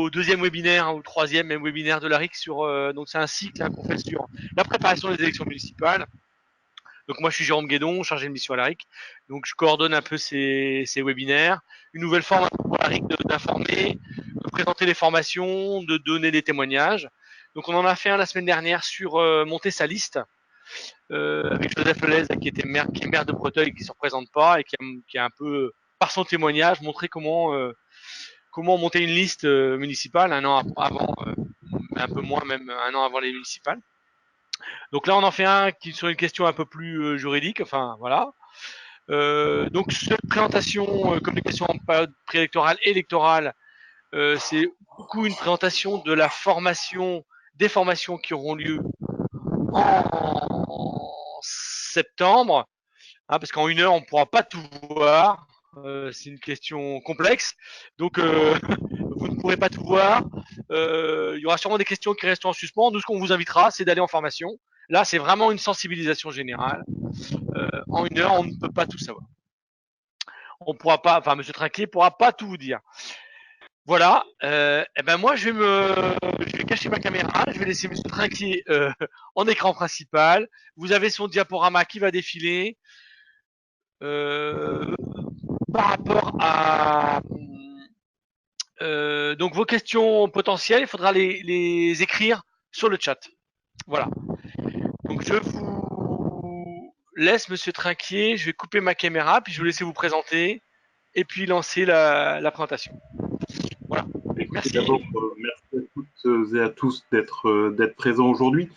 au deuxième webinaire ou troisième même webinaire de l'ARIC sur. Donc c'est un cycle qu'on fait sur la préparation des élections municipales. Donc moi je suis Jérôme Guédon, chargé de mission à l'ARIC. Donc je coordonne un peu ces webinaires. Une nouvelle forme pour l'ARIC d'informer, de présenter les formations, de donner des témoignages. Donc on en a fait un la semaine dernière sur monter sa liste. Avec Joseph Lelez qui est maire de Breteuil, qui ne se représente pas et qui a un peu, par son témoignage, montré comment monter une liste municipale un an avant, un peu moins même un an avant les municipales. Donc là, on en fait un qui sur une question un peu plus juridique. Enfin, voilà. Donc cette présentation communication en période préélectorale, électorale, c'est beaucoup une présentation de la formation, des formations qui auront lieu en septembre, hein, parce qu'en une heure, on ne pourra pas tout voir. C'est une question complexe. Donc, vous ne pourrez pas tout voir. Il y aura sûrement des questions qui resteront en suspens. Nous, ce qu'on vous invitera, c'est d'aller en formation. Là, c'est vraiment une sensibilisation générale. En une heure, on ne peut pas tout savoir. On pourra pas, enfin, Monsieur Trinquier pourra pas tout vous dire. Voilà. Et ben moi, je vais cacher ma caméra. Je vais laisser Monsieur Trinquier en écran principal. Vous avez son diaporama qui va défiler. Par rapport à donc vos questions potentielles, il faudra les écrire sur le chat. Voilà. Donc je vous laisse, Monsieur Trinquier. Je vais couper ma caméra, puis je vais vous laisser vous présenter et puis lancer la présentation. Voilà. Écoutez, Merci. d'abord, merci à toutes et à tous d'être présents aujourd'hui.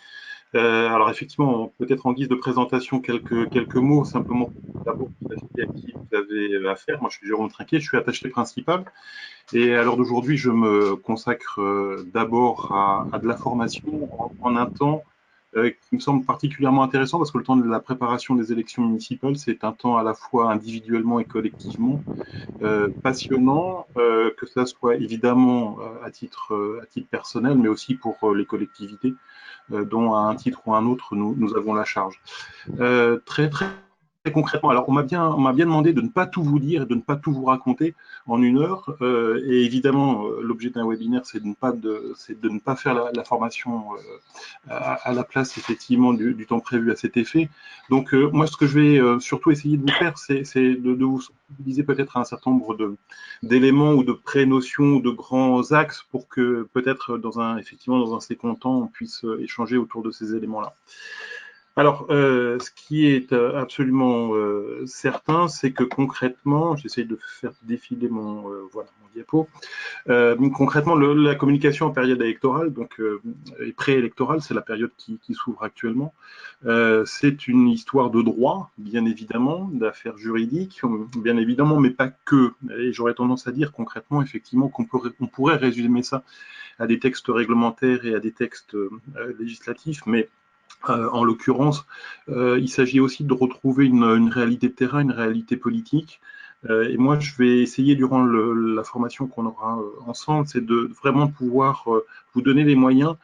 Alors effectivement, peut-être en guise de présentation, quelques mots, simplement d'abord pour sachiez à qui vous avez affaire. Moi, je suis Jérôme Trinquier, je suis attaché principal. Et à l'heure d'aujourd'hui, je me consacre d'abord à de la formation en un temps qui me semble particulièrement intéressant parce que le temps de la préparation des élections municipales, c'est un temps à la fois individuellement et collectivement passionnant, que ça soit évidemment à titre personnel, mais aussi pour les collectivités dont à un titre ou à un autre nous avons la charge. Très concrètement, alors on m'a bien demandé de ne pas tout vous dire, de ne pas tout vous raconter en une heure, et évidemment l'objet d'un webinaire c'est de ne pas faire la formation à la place effectivement du temps prévu à cet effet. Donc moi ce que je vais surtout essayer de vous faire, c'est de vous sensibiliser peut-être à un certain nombre d'éléments ou de pré-notions ou de grands axes pour que peut-être effectivement dans un second temps on puisse échanger autour de ces éléments-là. Alors, ce qui est absolument certain, c'est que concrètement, j'essaie de faire défiler mon diapo. Concrètement, la communication en période électorale, donc et préélectorale, c'est la période qui s'ouvre actuellement. C'est une histoire de droit, bien évidemment, d'affaires juridiques, bien évidemment, mais pas que. Et j'aurais tendance à dire concrètement, effectivement, qu'on pourrait résumer ça à des textes réglementaires et à des textes législatifs, mais en l'occurrence, il s'agit aussi de retrouver une réalité de terrain, une réalité politique. Et moi, je vais essayer durant la formation qu'on aura ensemble, c'est de vraiment pouvoir vous donner les moyens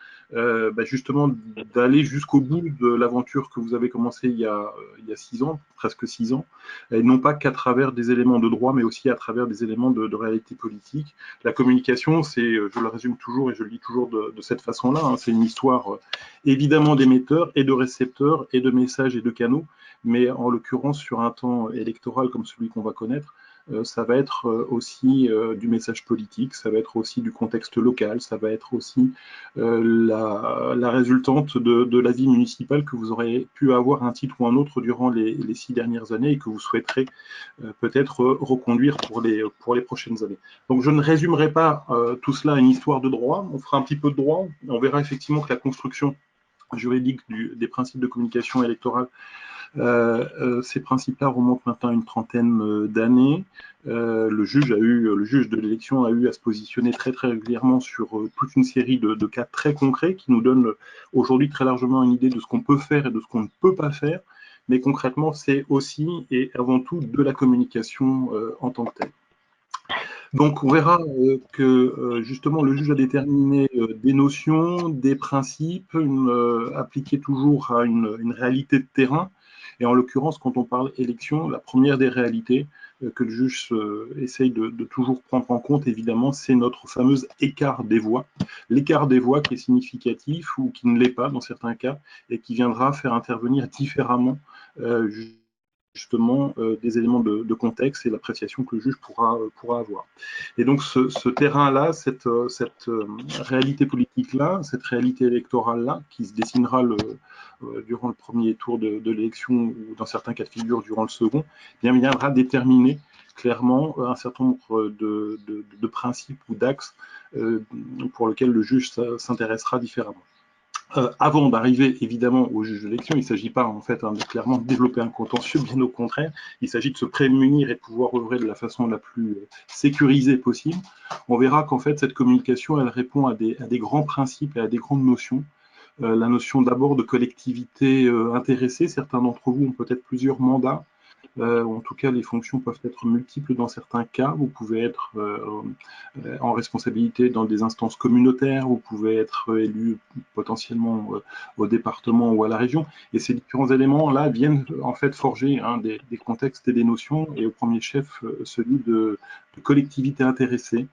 justement d'aller jusqu'au bout de l'aventure que vous avez commencée il y a 6 ans, presque 6 ans, et non pas qu'à travers des éléments de droit, mais aussi à travers des éléments de réalité politique. La communication, je le résume toujours et je le dis toujours de cette façon-là, hein, c'est une histoire évidemment d'émetteurs et de récepteurs et de messages et de canaux, mais en l'occurrence sur un temps électoral comme celui qu'on va connaître, ça va être aussi du message politique, ça va être aussi du contexte local, ça va être aussi la résultante de la vie municipale que vous aurez pu avoir un titre ou un autre durant les 6 dernières années et que vous souhaiterez peut-être reconduire pour les prochaines années. Donc je ne résumerai pas tout cela à une histoire de droit, on fera un petit peu de droit, on verra effectivement que la construction juridique des principes de communication électorale, ces principes-là remontent maintenant à une trentaine d'années. Le juge de l'élection a eu à se positionner très régulièrement sur toute une série de cas très concrets qui nous donnent aujourd'hui très largement une idée de ce qu'on peut faire et de ce qu'on ne peut pas faire. Mais concrètement, c'est aussi et avant tout de la communication en tant que telle. Donc, on verra que justement le juge a déterminé des notions, des principes, appliqués toujours à une réalité de terrain. Et en l'occurrence, quand on parle élection, la première des réalités que le juge essaye de toujours prendre en compte, évidemment, c'est notre fameuse écart des voix. L'écart des voix qui est significatif ou qui ne l'est pas dans certains cas et qui viendra faire intervenir différemment justement des éléments de contexte et l'appréciation que le juge pourra avoir. Et donc ce terrain-là, cette réalité politique-là, cette réalité électorale-là, qui se dessinera durant le premier tour de l'élection ou dans certains cas de figure durant le second, bien viendra déterminer clairement un certain nombre de principes ou d'axes pour lesquels le juge s'intéressera différemment. Avant d'arriver évidemment au juge d'élection, il ne s'agit pas en fait de clairement développer un contentieux, bien au contraire, il s'agit de se prémunir et de pouvoir œuvrer de la façon la plus sécurisée possible. On verra qu'en fait cette communication, elle répond à des grands principes et à des grandes notions. La notion d'abord de collectivité intéressée, certains d'entre vous ont peut-être plusieurs mandats, en tout cas les fonctions peuvent être multiples dans certains cas, vous pouvez être en responsabilité dans des instances communautaires, vous pouvez être élu potentiellement au département ou à la région, et ces différents éléments-là viennent en fait forger des contextes et des notions, et au premier chef celui de collectivité intéressée,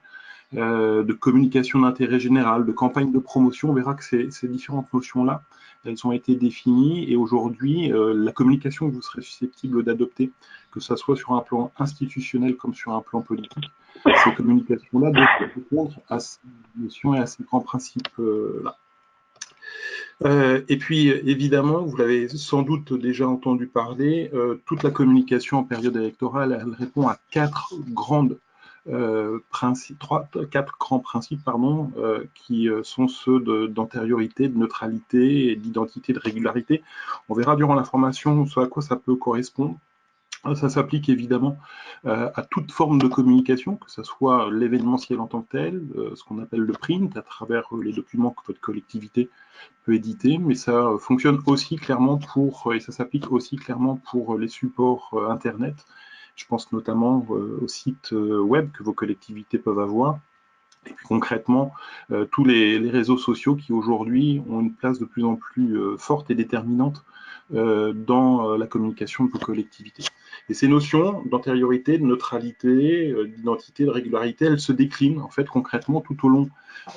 de communication d'intérêt général, de campagne de promotion. On verra que ces différentes notions-là, elles ont été définies et aujourd'hui, la communication que vous serez susceptible d'adopter, que ce soit sur un plan institutionnel comme sur un plan politique, ces communications-là doivent répondre à ces notions et à ces grands principes-là. Et puis, évidemment, vous l'avez sans doute déjà entendu parler, toute la communication en période électorale, elle répond à quatre grands principes, qui sont ceux d'antériorité, de neutralité, d'identité, de régularité. On verra durant l'information ce à quoi ça peut correspondre. Ça s'applique évidemment à toute forme de communication, que ce soit l'événementiel en tant que tel, ce qu'on appelle le print, à travers les documents que votre collectivité peut éditer, mais ça fonctionne aussi clairement et ça s'applique aussi clairement pour les supports Internet. Je pense notamment aux sites web que vos collectivités peuvent avoir. Et puis concrètement, tous les réseaux sociaux qui aujourd'hui ont une place de plus en plus forte et déterminante dans la communication de vos collectivités. Et ces notions d'antériorité, de neutralité, d'identité, de régularité, elles se déclinent en fait concrètement tout au long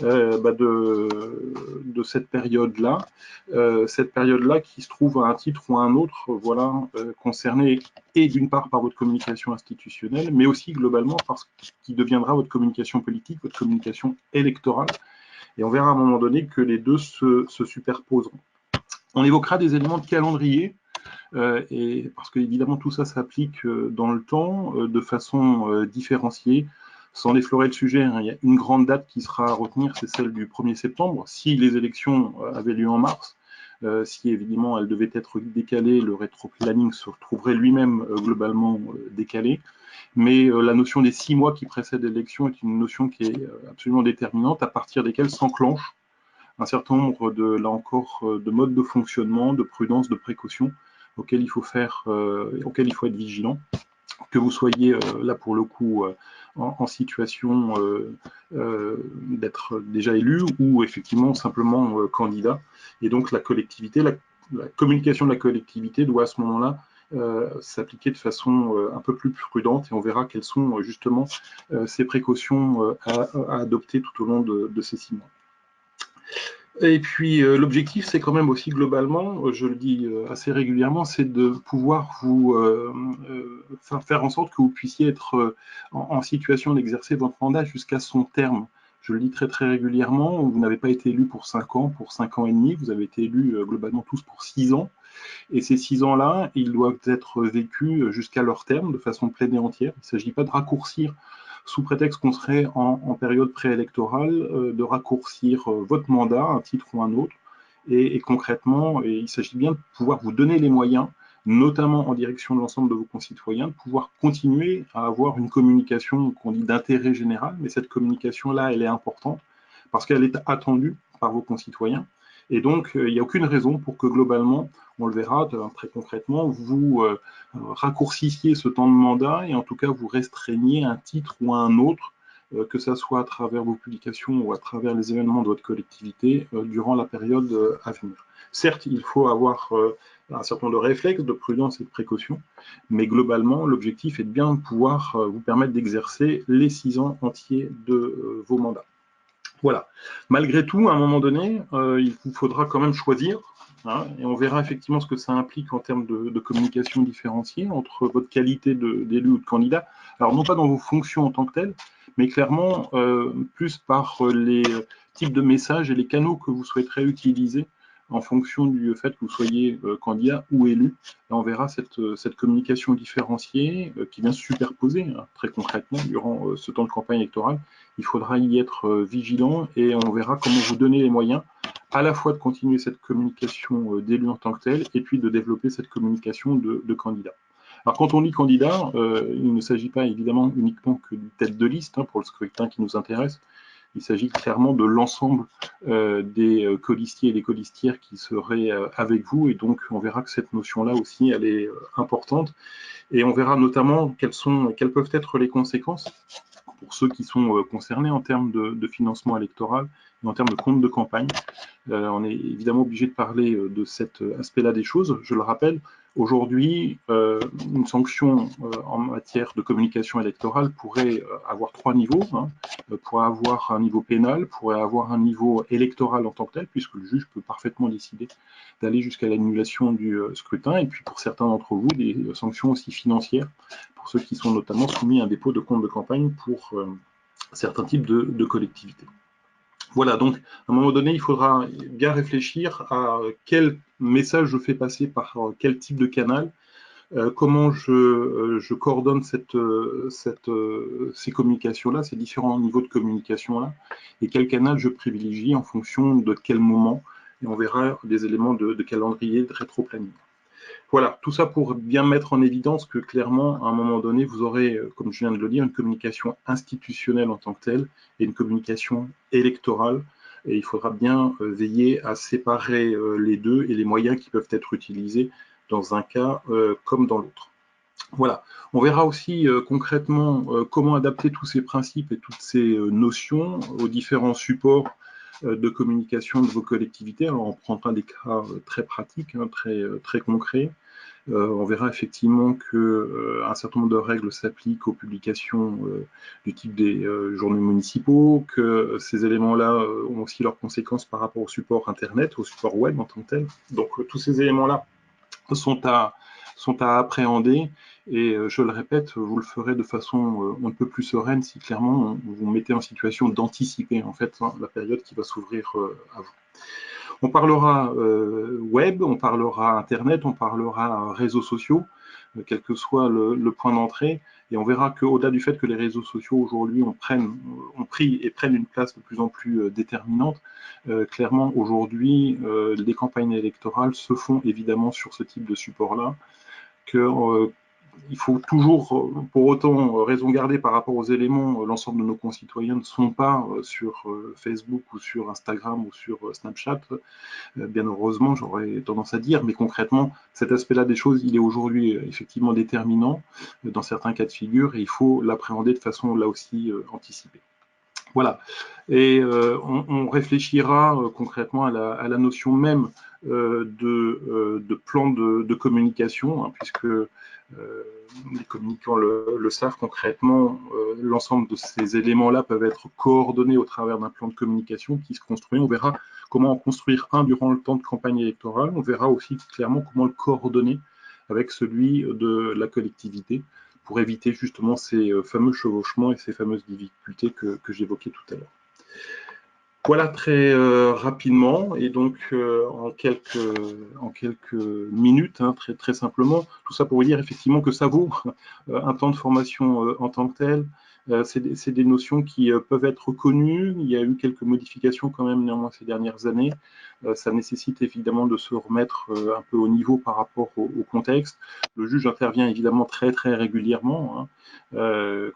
de cette période-là. Cette période-là qui se trouve à un titre ou à un autre, voilà, concernée et d'une part par votre communication institutionnelle, mais aussi globalement par ce qui deviendra votre communication politique, votre communication électorale. Et on verra à un moment donné que les deux se superposeront. On évoquera des éléments de calendrier, et parce que évidemment tout ça s'applique dans le temps, de façon différenciée. Sans déflorer le sujet, il y a une grande date qui sera à retenir, c'est celle du 1er septembre. Si les élections avaient lieu en mars, si évidemment elles devaient être décalées, le rétro-planning se retrouverait lui-même globalement décalé. Mais la notion des 6 mois qui précèdent l'élection est une notion qui est absolument déterminante, à partir desquelles s'enclenche un certain nombre là encore, de modes de fonctionnement, de prudence, de précaution auxquels il faut être vigilant. Que vous soyez là pour le coup en situation d'être déjà élu ou effectivement simplement candidat. Et donc la collectivité, la communication de la collectivité doit à ce moment-là s'appliquer de façon un peu plus prudente et on verra quelles sont justement ces précautions à adopter tout au long de ces 6 mois. Et puis l'objectif, c'est quand même aussi globalement, je le dis assez régulièrement, c'est de pouvoir vous faire en sorte que vous puissiez être en situation d'exercer votre mandat jusqu'à son terme. Je le dis très très régulièrement, vous n'avez pas été élu pour 5 ans, pour 5 ans et demi, vous avez été élu globalement tous pour 6 ans. Et ces 6 ans-là, ils doivent être vécus jusqu'à leur terme de façon pleine et entière. Il ne s'agit pas de raccourcir sous prétexte qu'on serait en période préélectorale, de raccourcir votre mandat, un titre ou un autre. Et concrètement, il s'agit bien de pouvoir vous donner les moyens, notamment en direction de l'ensemble de vos concitoyens, de pouvoir continuer à avoir une communication qu'on dit d'intérêt général, mais cette communication-là, elle est importante parce qu'elle est attendue par vos concitoyens. Et donc, il n'y a aucune raison pour que globalement, on le verra très concrètement, vous raccourcissiez ce temps de mandat et en tout cas vous restreigniez un titre ou un autre que ça soit à travers vos publications ou à travers les événements de votre collectivité durant la période à venir. Certes, il faut avoir un certain nombre de réflexes, de prudence et de précaution, mais globalement, l'objectif est de bien pouvoir vous permettre d'exercer les 6 ans entiers de vos mandats. Voilà. Malgré tout, à un moment donné, il vous faudra quand même choisir, hein, et on verra effectivement ce que ça implique en termes de communication différenciée entre votre qualité d'élu ou de candidat. Alors, non pas dans vos fonctions en tant que telles, mais clairement plus par les types de messages et les canaux que vous souhaiterez utiliser en fonction du fait que vous soyez candidat ou élu. Là, on verra cette communication différenciée qui vient se superposer très concrètement durant ce temps de campagne électorale. Il faudra y être vigilant et on verra comment vous donner les moyens à la fois de continuer cette communication d'élu en tant que tel et puis de développer cette communication de candidat. Alors quand on dit candidat, il ne s'agit pas évidemment uniquement que du tête de liste pour le scrutin qui nous intéresse. Il s'agit clairement de l'ensemble des colistiers et des colistières qui seraient avec vous, et donc on verra que cette notion-là aussi, elle est importante, et on verra notamment quelles peuvent être les conséquences pour ceux qui sont concernés en termes de financement électoral et en termes de compte de campagne. On est évidemment obligé de parler de cet aspect-là des choses. Je le rappelle, aujourd'hui, une sanction en matière de communication électorale pourrait avoir 3 niveaux. Pourrait avoir un niveau pénal, pourrait avoir un niveau électoral en tant que tel, puisque le juge peut parfaitement décider d'aller jusqu'à l'annulation du scrutin, et puis pour certains d'entre vous, des sanctions aussi financières, pour ceux qui sont notamment soumis à un dépôt de compte de campagne pour certains types de collectivités. Voilà, donc à un moment donné, il faudra bien réfléchir à quel message je fais passer par quel type de canal, comment je coordonne ces communications-là, ces différents niveaux de communication-là, et quel canal je privilégie en fonction de quel moment, et on verra des éléments de calendrier, de rétro-planning. Voilà, tout ça pour bien mettre en évidence que clairement, à un moment donné, vous aurez, comme je viens de le dire, une communication institutionnelle en tant que telle et une communication électorale. Et il faudra bien veiller à séparer les deux et les moyens qui peuvent être utilisés dans un cas comme dans l'autre. Voilà. On verra aussi concrètement comment adapter tous ces principes et toutes ces notions aux différents supports de communication de vos collectivités. Alors, on prendra des cas très pratiques, très concrets. On verra effectivement qu'un certain nombre de règles s'appliquent aux publications du type des journaux municipaux, que ces éléments-là ont aussi leurs conséquences par rapport au support Internet, au support web en tant que tel. Donc, tous ces éléments-là sont à appréhender, et je le répète, vous le ferez de façon on ne peut plus sereine si clairement vous vous mettez en situation d'anticiper en fait la période qui va s'ouvrir à vous. On parlera web, on parlera Internet, on parlera réseaux sociaux, quel que soit le point d'entrée, et on verra qu'au-delà du fait que les réseaux sociaux aujourd'hui ont pris et prennent une place de plus en plus déterminante, clairement aujourd'hui les campagnes électorales se font évidemment sur ce type de support-là, il faut toujours, pour autant, raison garder par rapport aux éléments, l'ensemble de nos concitoyens ne sont pas sur Facebook ou sur Instagram ou sur Snapchat, bien heureusement, j'aurais tendance à dire, mais concrètement, cet aspect-là des choses, il est aujourd'hui effectivement déterminant dans certains cas de figure, et il faut l'appréhender de façon là aussi anticipée. Voilà, et on réfléchira concrètement à la notion même de plan de communication, puisque les communicants le savent concrètement, l'ensemble de ces éléments-là peuvent être coordonnés au travers d'un plan de communication qui se construit. On verra comment en construire un durant le temps de campagne électorale. On verra aussi clairement comment le coordonner avec celui de la collectivité, pour éviter justement ces fameux chevauchements et ces fameuses difficultés que j'évoquais tout à l'heure. Voilà très rapidement, et donc en quelques minutes, très simplement, tout ça pour vous dire effectivement que ça vaut un temps de formation en tant que tel. C'est des notions qui peuvent être connues. Il y a eu quelques modifications quand même néanmoins ces dernières années. Ça nécessite évidemment de se remettre un peu au niveau par rapport au contexte. Le juge intervient évidemment très régulièrement.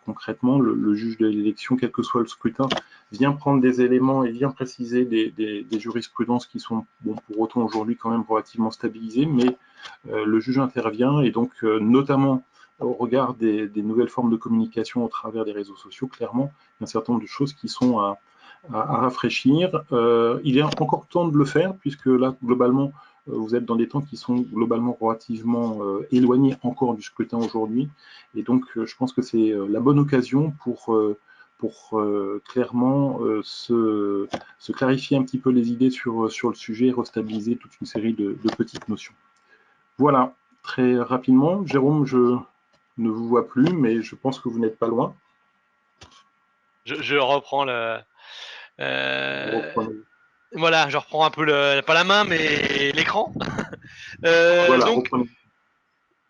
Concrètement, le juge de l'élection, quel que soit le scrutin, vient prendre des éléments et vient préciser des jurisprudences qui sont, bon, pour autant aujourd'hui quand même relativement stabilisées, mais le juge intervient, et donc notamment au regard des nouvelles formes de communication au travers des réseaux sociaux, clairement, il y a un certain nombre de choses qui sont à rafraîchir. Il est encore temps de le faire, puisque là, globalement, vous êtes dans des temps qui sont globalement relativement éloignés encore du scrutin aujourd'hui. Et donc, je pense que c'est la bonne occasion pour clairement se clarifier un petit peu les idées sur le sujet et restabiliser toute une série de petites notions. Voilà, très rapidement. Jérôme, je ne vous vois plus, mais je pense que vous n'êtes pas loin. Je reprends le. Voilà, je reprends un peu pas la main, mais l'écran. Voilà, donc, reprenez.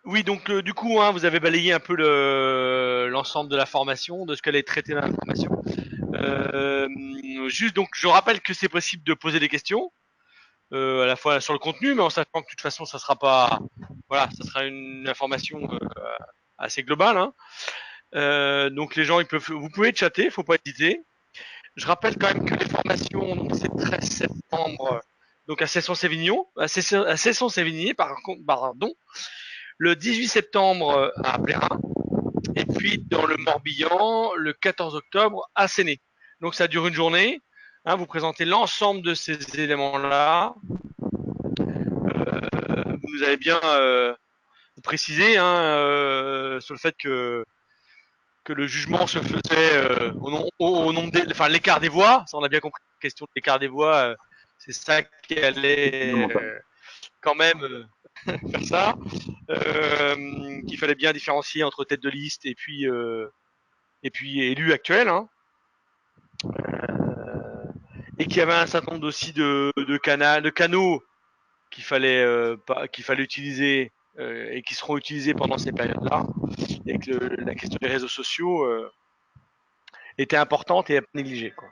oui, donc du coup, hein, vous avez balayé un peu l'ensemble de la formation, de ce qu'elle est traitée dans la formation. Juste, donc, je rappelle que c'est possible de poser des questions, à la fois sur le contenu, mais en sachant que de toute façon, ça sera pas, voilà, ça sera une information assez globale. Hein. Donc, les gens, vous pouvez chatter, faut pas hésiter. Je rappelle quand même que les formations, donc c'est 13 septembre, donc à Cesson-Sévigné, pardon, le 18 septembre à Plérin, et puis dans le Morbihan, le 14 octobre à Séné. Donc ça dure une journée. Hein, vous présentez l'ensemble de ces éléments-là. Vous nous avez bien précisé sur le fait que le jugement se faisait au nombre enfin l'écart des voix. Ça, on a bien compris. La question de l'écart des voix, c'est ça qui allait quand même faire ça. Qu'il fallait bien différencier entre tête de liste et puis élu actuel. Hein. Et qu'il y avait un certain nombre aussi de canaux qu'il fallait utiliser et qui seront utilisés pendant ces périodes-là. Et que la question des réseaux sociaux était importante et à pas négliger. Quoi.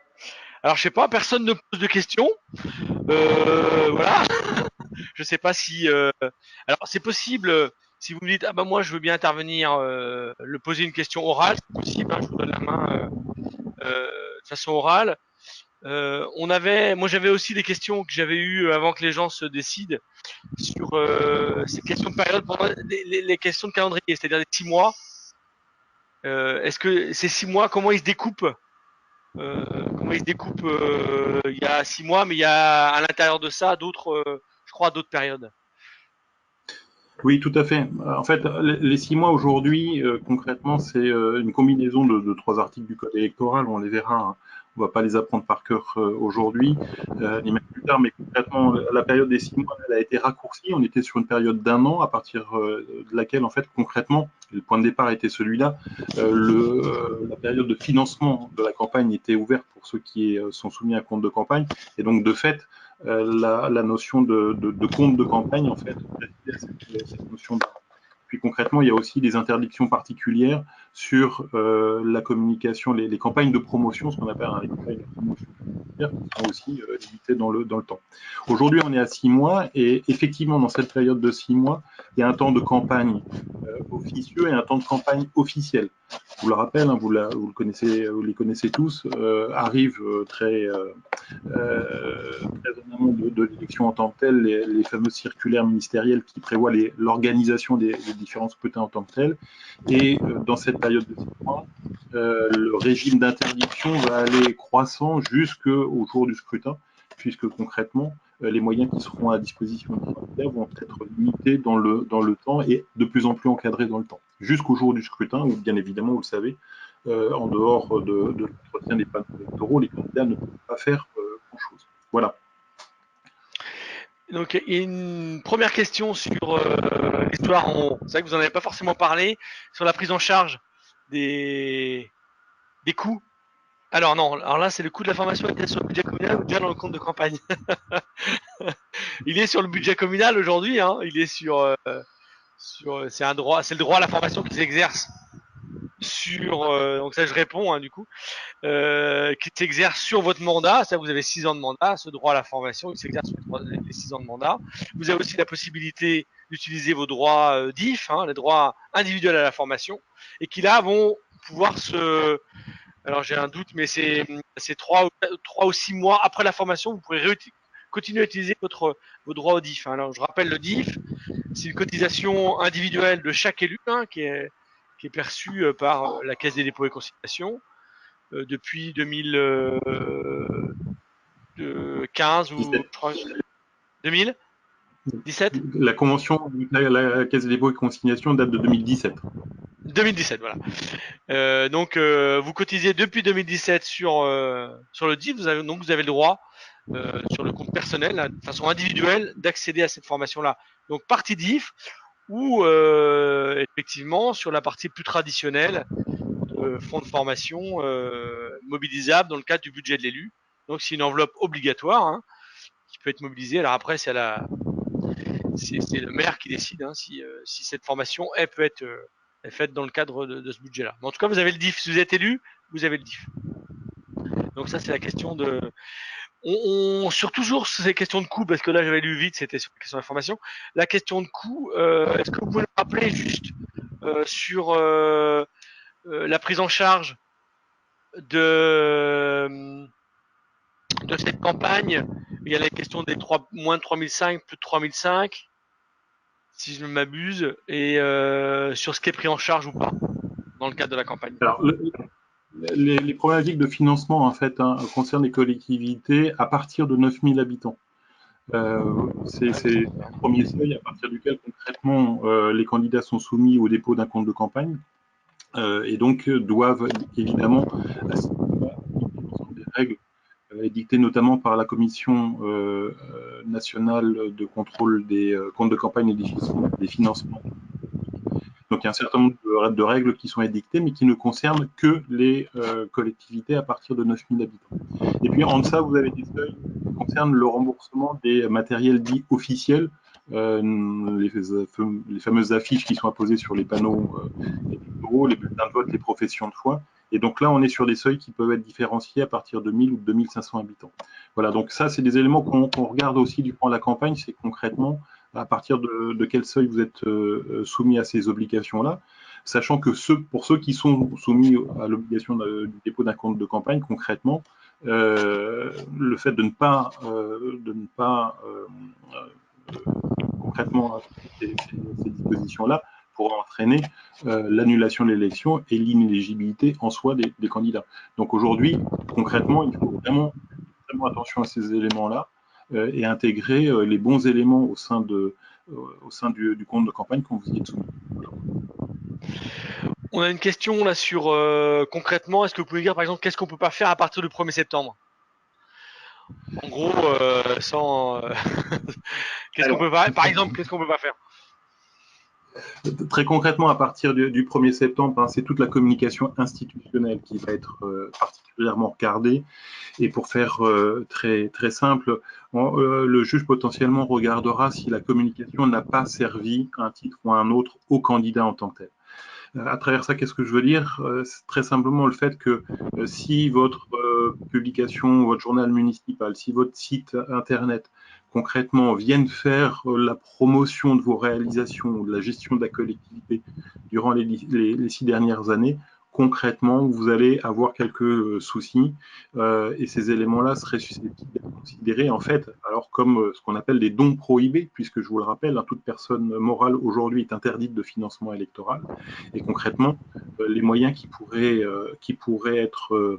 Alors je sais pas, personne ne pose de questions. Voilà. Je sais pas si. Alors c'est possible. Si vous me dites ah bah moi je veux bien intervenir, le poser une question orale, c'est possible. Hein, je vous donne la main de façon orale. Moi j'avais aussi des questions que j'avais eues avant que les gens se décident sur ces questions de période, pendant les questions de calendrier, c'est-à-dire les 6 mois. Est-ce que ces 6 mois, comment ils se découpent il y a 6 mois, mais il y a à l'intérieur de ça d'autres, je crois, d'autres périodes. Oui, tout à fait. En fait, les 6 mois aujourd'hui, concrètement, c'est une combinaison de 3 articles du Code électoral. On les verra. Hein. On ne va pas les apprendre par cœur aujourd'hui, ni même plus tard. Mais concrètement, la période des 6 mois, elle a été raccourcie. On était sur une période d'1 an, à partir de laquelle, en fait, concrètement, le point de départ était celui-là. La période de financement de la campagne était ouverte pour ceux qui sont soumis à un compte de campagne. Et donc, de fait, la notion de compte de campagne, en fait, cette notion d'argent. Puis concrètement, il y a aussi des interdictions particulières sur la communication, les campagnes de promotion, ce qu'on appelle les campagnes de promotion, qui sont aussi limitées dans le temps. Aujourd'hui, on est à 6 mois et effectivement, dans cette période de 6 mois, il y a un temps de campagne officieux et un temps de campagne officiel. Je vous le rappelle, hein, vous les connaissez tous, arrive très en amont de l'élection en tant que telle, les fameuses circulaires ministérielles qui prévoient l'organisation des différents scrutins en tant que tels. Et dans cette période de 6 mois, le régime d'interdiction va aller croissant jusqu'au jour du scrutin, puisque concrètement, les moyens qui seront à disposition des candidats vont être limités dans le temps et de plus en plus encadrés dans le temps, jusqu'au jour du scrutin, où bien évidemment, vous le savez, en dehors de l'entretien des panneaux électoraux, les candidats ne peuvent pas faire grand-chose. Voilà. Donc, une première question sur l'histoire en haut. C'est vrai que vous n'en avez pas forcément parlé, sur la prise en charge des coûts. Alors non, alors là c'est le coût de la formation était sur le budget communal ou déjà dans le compte de campagne. Il est sur le budget communal aujourd'hui, hein. Il est sur c'est un droit, c'est le droit à la formation qui s'exerce sur donc ça je réponds du coup qui s'exerce sur votre mandat. Ça, vous avez 6 ans de mandat. Ce droit à la formation, il s'exerce sur les 6 ans de mandat. Vous avez aussi la possibilité d'utiliser vos droits DIF, les droits individuels à la formation, et qui là vont pouvoir se. Alors j'ai un doute, mais c'est 3 ou 6 mois après la formation, vous pourrez continuer à utiliser vos droits au DIF. Alors je rappelle, le DIF, c'est une cotisation individuelle de chaque élu qui est qui est perçu par la Caisse des dépôts et consignations depuis 2015 ou 17. je crois 2017. La convention de la Caisse des dépôts et consignations date de 2017. 2017, voilà. Donc, vous cotisez depuis 2017 sur le DIF. Vous avez le droit sur le compte personnel, là, de façon individuelle, d'accéder à cette formation-là. Donc, partie DIF ou effectivement sur la partie plus traditionnelle de fonds de formation mobilisable dans le cadre du budget de l'élu. Donc, c'est une enveloppe obligatoire hein, qui peut être mobilisée. Alors après, c'est le maire qui décide hein, si cette formation peut être faite dans le cadre de ce budget-là. Mais en tout cas, vous avez le DIF. Si vous êtes élu, vous avez le DIF. Donc ça, c'est la question de... sur toujours ces questions de coût, parce que là, j'avais lu vite, c'était sur la question d'information. La question de coût, est-ce que vous pouvez me rappeler juste sur la prise en charge de cette campagne? Il y a la question des moins de 3005, plus de 3005, si je ne m'abuse, et sur ce qui est pris en charge ou pas dans le cadre de la campagne. Alors, les problématiques de financement en fait concernent les collectivités à partir de 9000 habitants. C'est un premier seuil à partir duquel concrètement les candidats sont soumis au dépôt d'un compte de campagne et donc doivent évidemment appliquer l'ensemble des règles édictées notamment par la Commission nationale de contrôle des comptes de campagne et des financements. Donc il y a un certain nombre de règles qui sont édictées, mais qui ne concernent que les collectivités à partir de 9000 habitants. Et puis en deçà, vous avez des seuils qui concernent le remboursement des matériels dits officiels, les fameuses affiches qui sont apposées sur les panneaux, les bureaux, les bulletins de vote, les professions de foi. Et donc là, on est sur des seuils qui peuvent être différenciés à partir de 1000 ou de 2500 habitants. Voilà, donc ça, c'est des éléments qu'on regarde aussi durant la campagne, c'est concrètement à partir de quel seuil vous êtes soumis à ces obligations-là, sachant que pour ceux qui sont soumis à l'obligation du dépôt d'un compte de campagne, concrètement, le fait de ne pas concrètement ces dispositions-là pourra entraîner l'annulation de l'élection et l'inéligibilité en soi des candidats. Donc aujourd'hui, concrètement, il faut vraiment attention à ces éléments-là et intégrer les bons éléments au sein du compte de campagne quand vous y êtes soumis. On a une question là sur concrètement, est-ce que vous pouvez dire par exemple qu'est-ce qu'on peut pas faire à partir du 1er septembre? En gros, qu'est-ce qu'on peut pas, par exemple, qu'est-ce qu'on peut pas faire? Très concrètement, à partir du 1er septembre, c'est toute la communication institutionnelle qui va être particulièrement regardée. Et pour faire très, très simple, le juge potentiellement regardera si la communication n'a pas servi à un titre ou à un autre au candidat en tant que tel. À travers ça, qu'est-ce que je veux dire? C'est très simplement le fait que si votre publication, votre journal municipal, si votre site internet concrètement viennent faire la promotion de vos réalisations ou de la gestion de la collectivité durant les 6 dernières années, concrètement, vous allez avoir quelques soucis et ces éléments-là seraient susceptibles d'être considérés en fait, alors comme ce qu'on appelle des dons prohibés, puisque je vous le rappelle, toute personne morale aujourd'hui est interdite de financement électoral et concrètement, les moyens qui pourraient être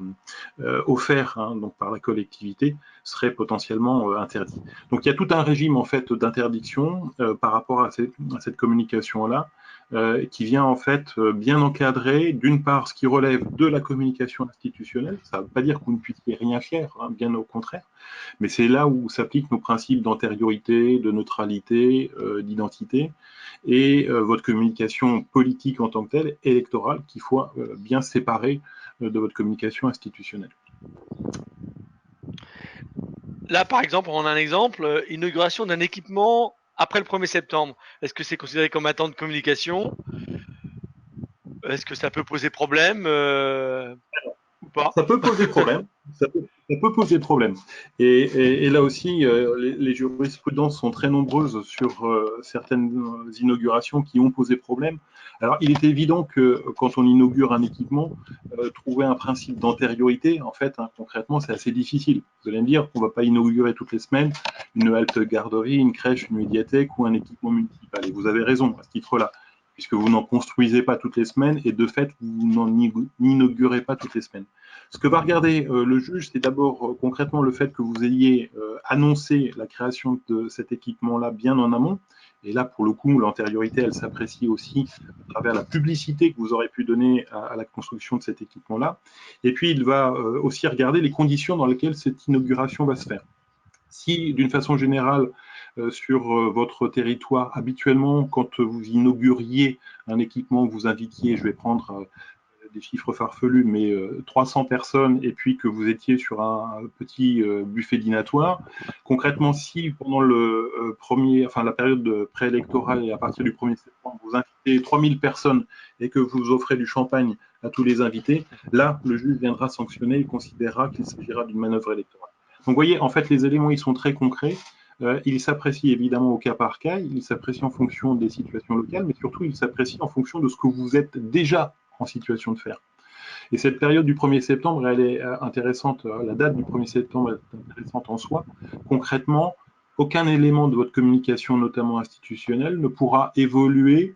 offerts donc par la collectivité seraient potentiellement interdits. Donc il y a tout un régime en fait d'interdiction par rapport à cette communication-là. Qui vient en fait bien encadrer, d'une part, ce qui relève de la communication institutionnelle. Ça ne veut pas dire que vous ne puissiez rien faire, bien au contraire, mais c'est là où s'appliquent nos principes d'antériorité, de neutralité, d'identité, et votre communication politique en tant que telle, électorale, qu'il faut bien séparer de votre communication institutionnelle. Là, par exemple, on a un exemple, inauguration d'un équipement après le 1er septembre. Est-ce que c'est considéré comme un temps de communication? Est-ce que ça peut poser problème ou pas? Ça peut poser problème. Ça peut poser problème. Et là aussi, les jurisprudences sont très nombreuses sur certaines inaugurations qui ont posé problème. Alors, il est évident que quand on inaugure un équipement, trouver un principe d'antériorité, en fait, concrètement, c'est assez difficile. Vous allez me dire qu'on ne va pas inaugurer toutes les semaines une halte garderie, une crèche, une médiathèque ou un équipement municipal. Et vous avez raison à ce titre-là. puisque vous n'en construisez pas toutes les semaines et de fait, vous n'en inaugurez pas toutes les semaines. Ce que va regarder le juge, c'est d'abord concrètement le fait que vous ayez annoncé la création de cet équipement-là bien en amont. Et là, pour le coup, l'antériorité, elle s'apprécie aussi à travers la publicité que vous aurez pu donner à la construction de cet équipement-là. Et puis, il va aussi regarder les conditions dans lesquelles cette inauguration va se faire. Si, d'une façon générale, sur votre territoire, habituellement, quand vous inauguriez un équipement, vous invitiez, je vais prendre des chiffres farfelus, mais 300 personnes, et puis que vous étiez sur un petit buffet dînatoire. Concrètement, si pendant la période préélectorale et à partir du 1er septembre, vous invitez 3000 personnes et que vous offrez du champagne à tous les invités, là, le juge viendra sanctionner et considérera qu'il s'agira d'une manœuvre électorale. Donc, vous voyez, en fait, les éléments, ils sont très concrets. Il s'apprécie évidemment au cas par cas, il s'apprécie en fonction des situations locales, mais surtout, il s'apprécie en fonction de ce que vous êtes déjà en situation de faire. Et cette période du 1er septembre, elle est intéressante, la date du 1er septembre est intéressante en soi. Concrètement, aucun élément de votre communication, notamment institutionnelle, ne pourra évoluer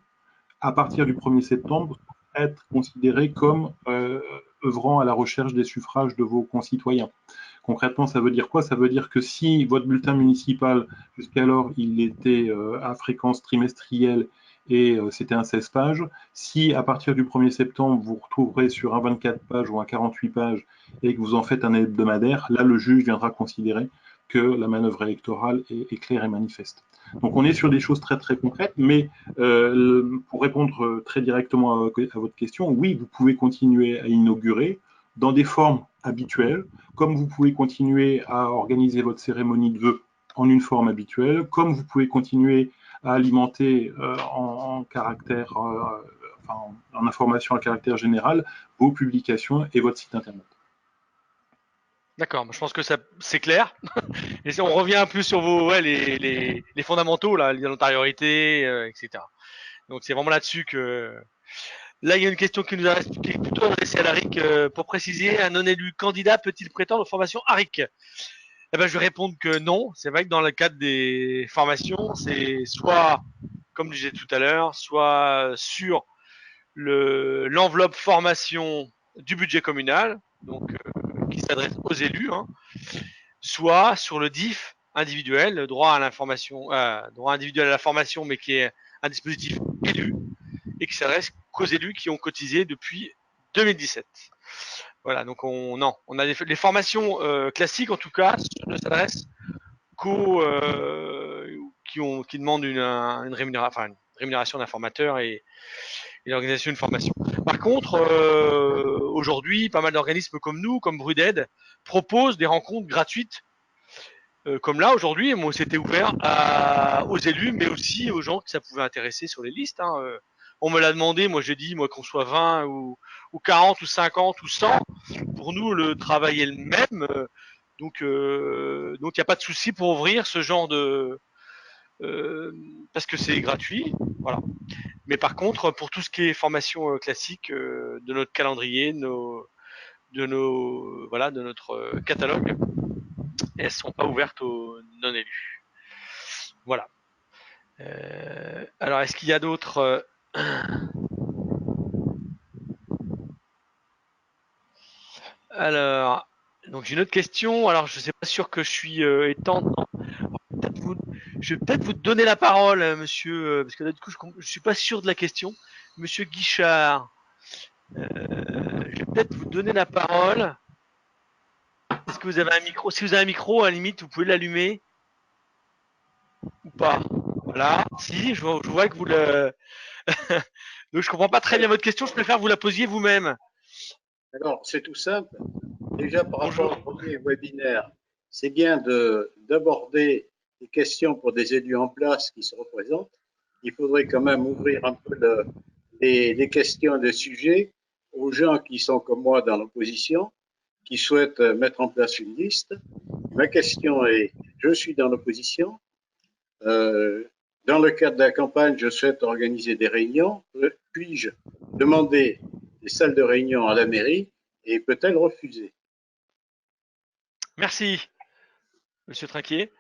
à partir du 1er septembre, être considéré comme œuvrant à la recherche des suffrages de vos concitoyens. Concrètement, ça veut dire quoi? Ça veut dire que si votre bulletin municipal, jusqu'alors, il était à fréquence trimestrielle et c'était un 16 pages, si à partir du 1er septembre, vous retrouverez sur un 24 pages ou un 48 pages et que vous en faites un hebdomadaire, là, le juge viendra considérer que la manœuvre électorale est claire et manifeste. Donc, on est sur des choses très, très concrètes, mais pour répondre très directement à votre question, oui, vous pouvez continuer à inaugurer dans des formes habituelles, comme vous pouvez continuer à organiser votre cérémonie de vœux en une forme habituelle, comme vous pouvez continuer à alimenter en information à caractère général vos publications et votre site internet. D'accord, je pense que c'est clair. Et si on revient un peu sur les fondamentaux, là, l'antériorité, etc. Donc c'est vraiment là-dessus que. Là, il y a une question qui est plutôt adressée à l'ARIC. Pour préciser, un non-élu candidat peut-il prétendre aux formations ARIC? Eh ben, je vais répondre que non. C'est vrai que dans le cadre des formations, c'est soit, comme je disais tout à l'heure, soit sur l'enveloppe formation du budget communal, donc qui s'adresse aux élus, hein, soit sur le DIF individuel, le droit à l'information, droit individuel à la formation, mais qui est un dispositif élu et qui s'adresse qu'aux élus qui ont cotisé depuis 2017. Voilà, donc on a les formations classiques en tout cas ne s'adressent qu'aux qui demandent une rémunération d'un formateur et l'organisation d'une formation. Par contre, aujourd'hui, pas mal d'organismes comme nous, comme Bruded, proposent des rencontres gratuites. Comme là, aujourd'hui, moi, c'était ouvert aux élus, mais aussi aux gens que ça pouvait intéresser sur les listes. Hein. On me l'a demandé, moi j'ai dit, moi qu'on soit 20 ou 40 ou 50 ou 100, pour nous, le travail est le même. Donc, il n'y a pas de souci pour ouvrir ce genre de... parce que c'est gratuit. Voilà. Mais par contre, pour tout ce qui est formation classique de notre calendrier, de notre catalogue, elles ne sont pas ouvertes aux non-élus. Voilà. Alors, est-ce qu'il y a d'autres Alors, donc j'ai une autre question. Alors, je ne sais pas sûr que je suis étant. Je vais peut-être vous donner la parole, monsieur, parce que là, du coup, je ne suis pas sûr de la question. Monsieur Guichard, je vais peut-être vous donner la parole. Est-ce que vous avez un micro? Si vous avez un micro, à la limite, vous pouvez l'allumer ou pas. Voilà. Si, je vois que vous le. Donc, je comprends pas très bien votre question. Je préfère que vous la posiez vous-même. Alors, c'est tout simple. Déjà, par Bonjour. rapport au premier webinaire, c'est bien d'aborder des questions pour des élus en place qui se représentent. Il faudrait quand même ouvrir un peu les questions, des sujets aux gens qui sont comme moi dans l'opposition, qui souhaitent mettre en place une liste. Ma question est, je suis dans l'opposition. Dans le cadre de la campagne, je souhaite organiser des réunions. Puis-je demander des salles de réunion à la mairie et peut-elle refuser? Merci, monsieur Trinquier.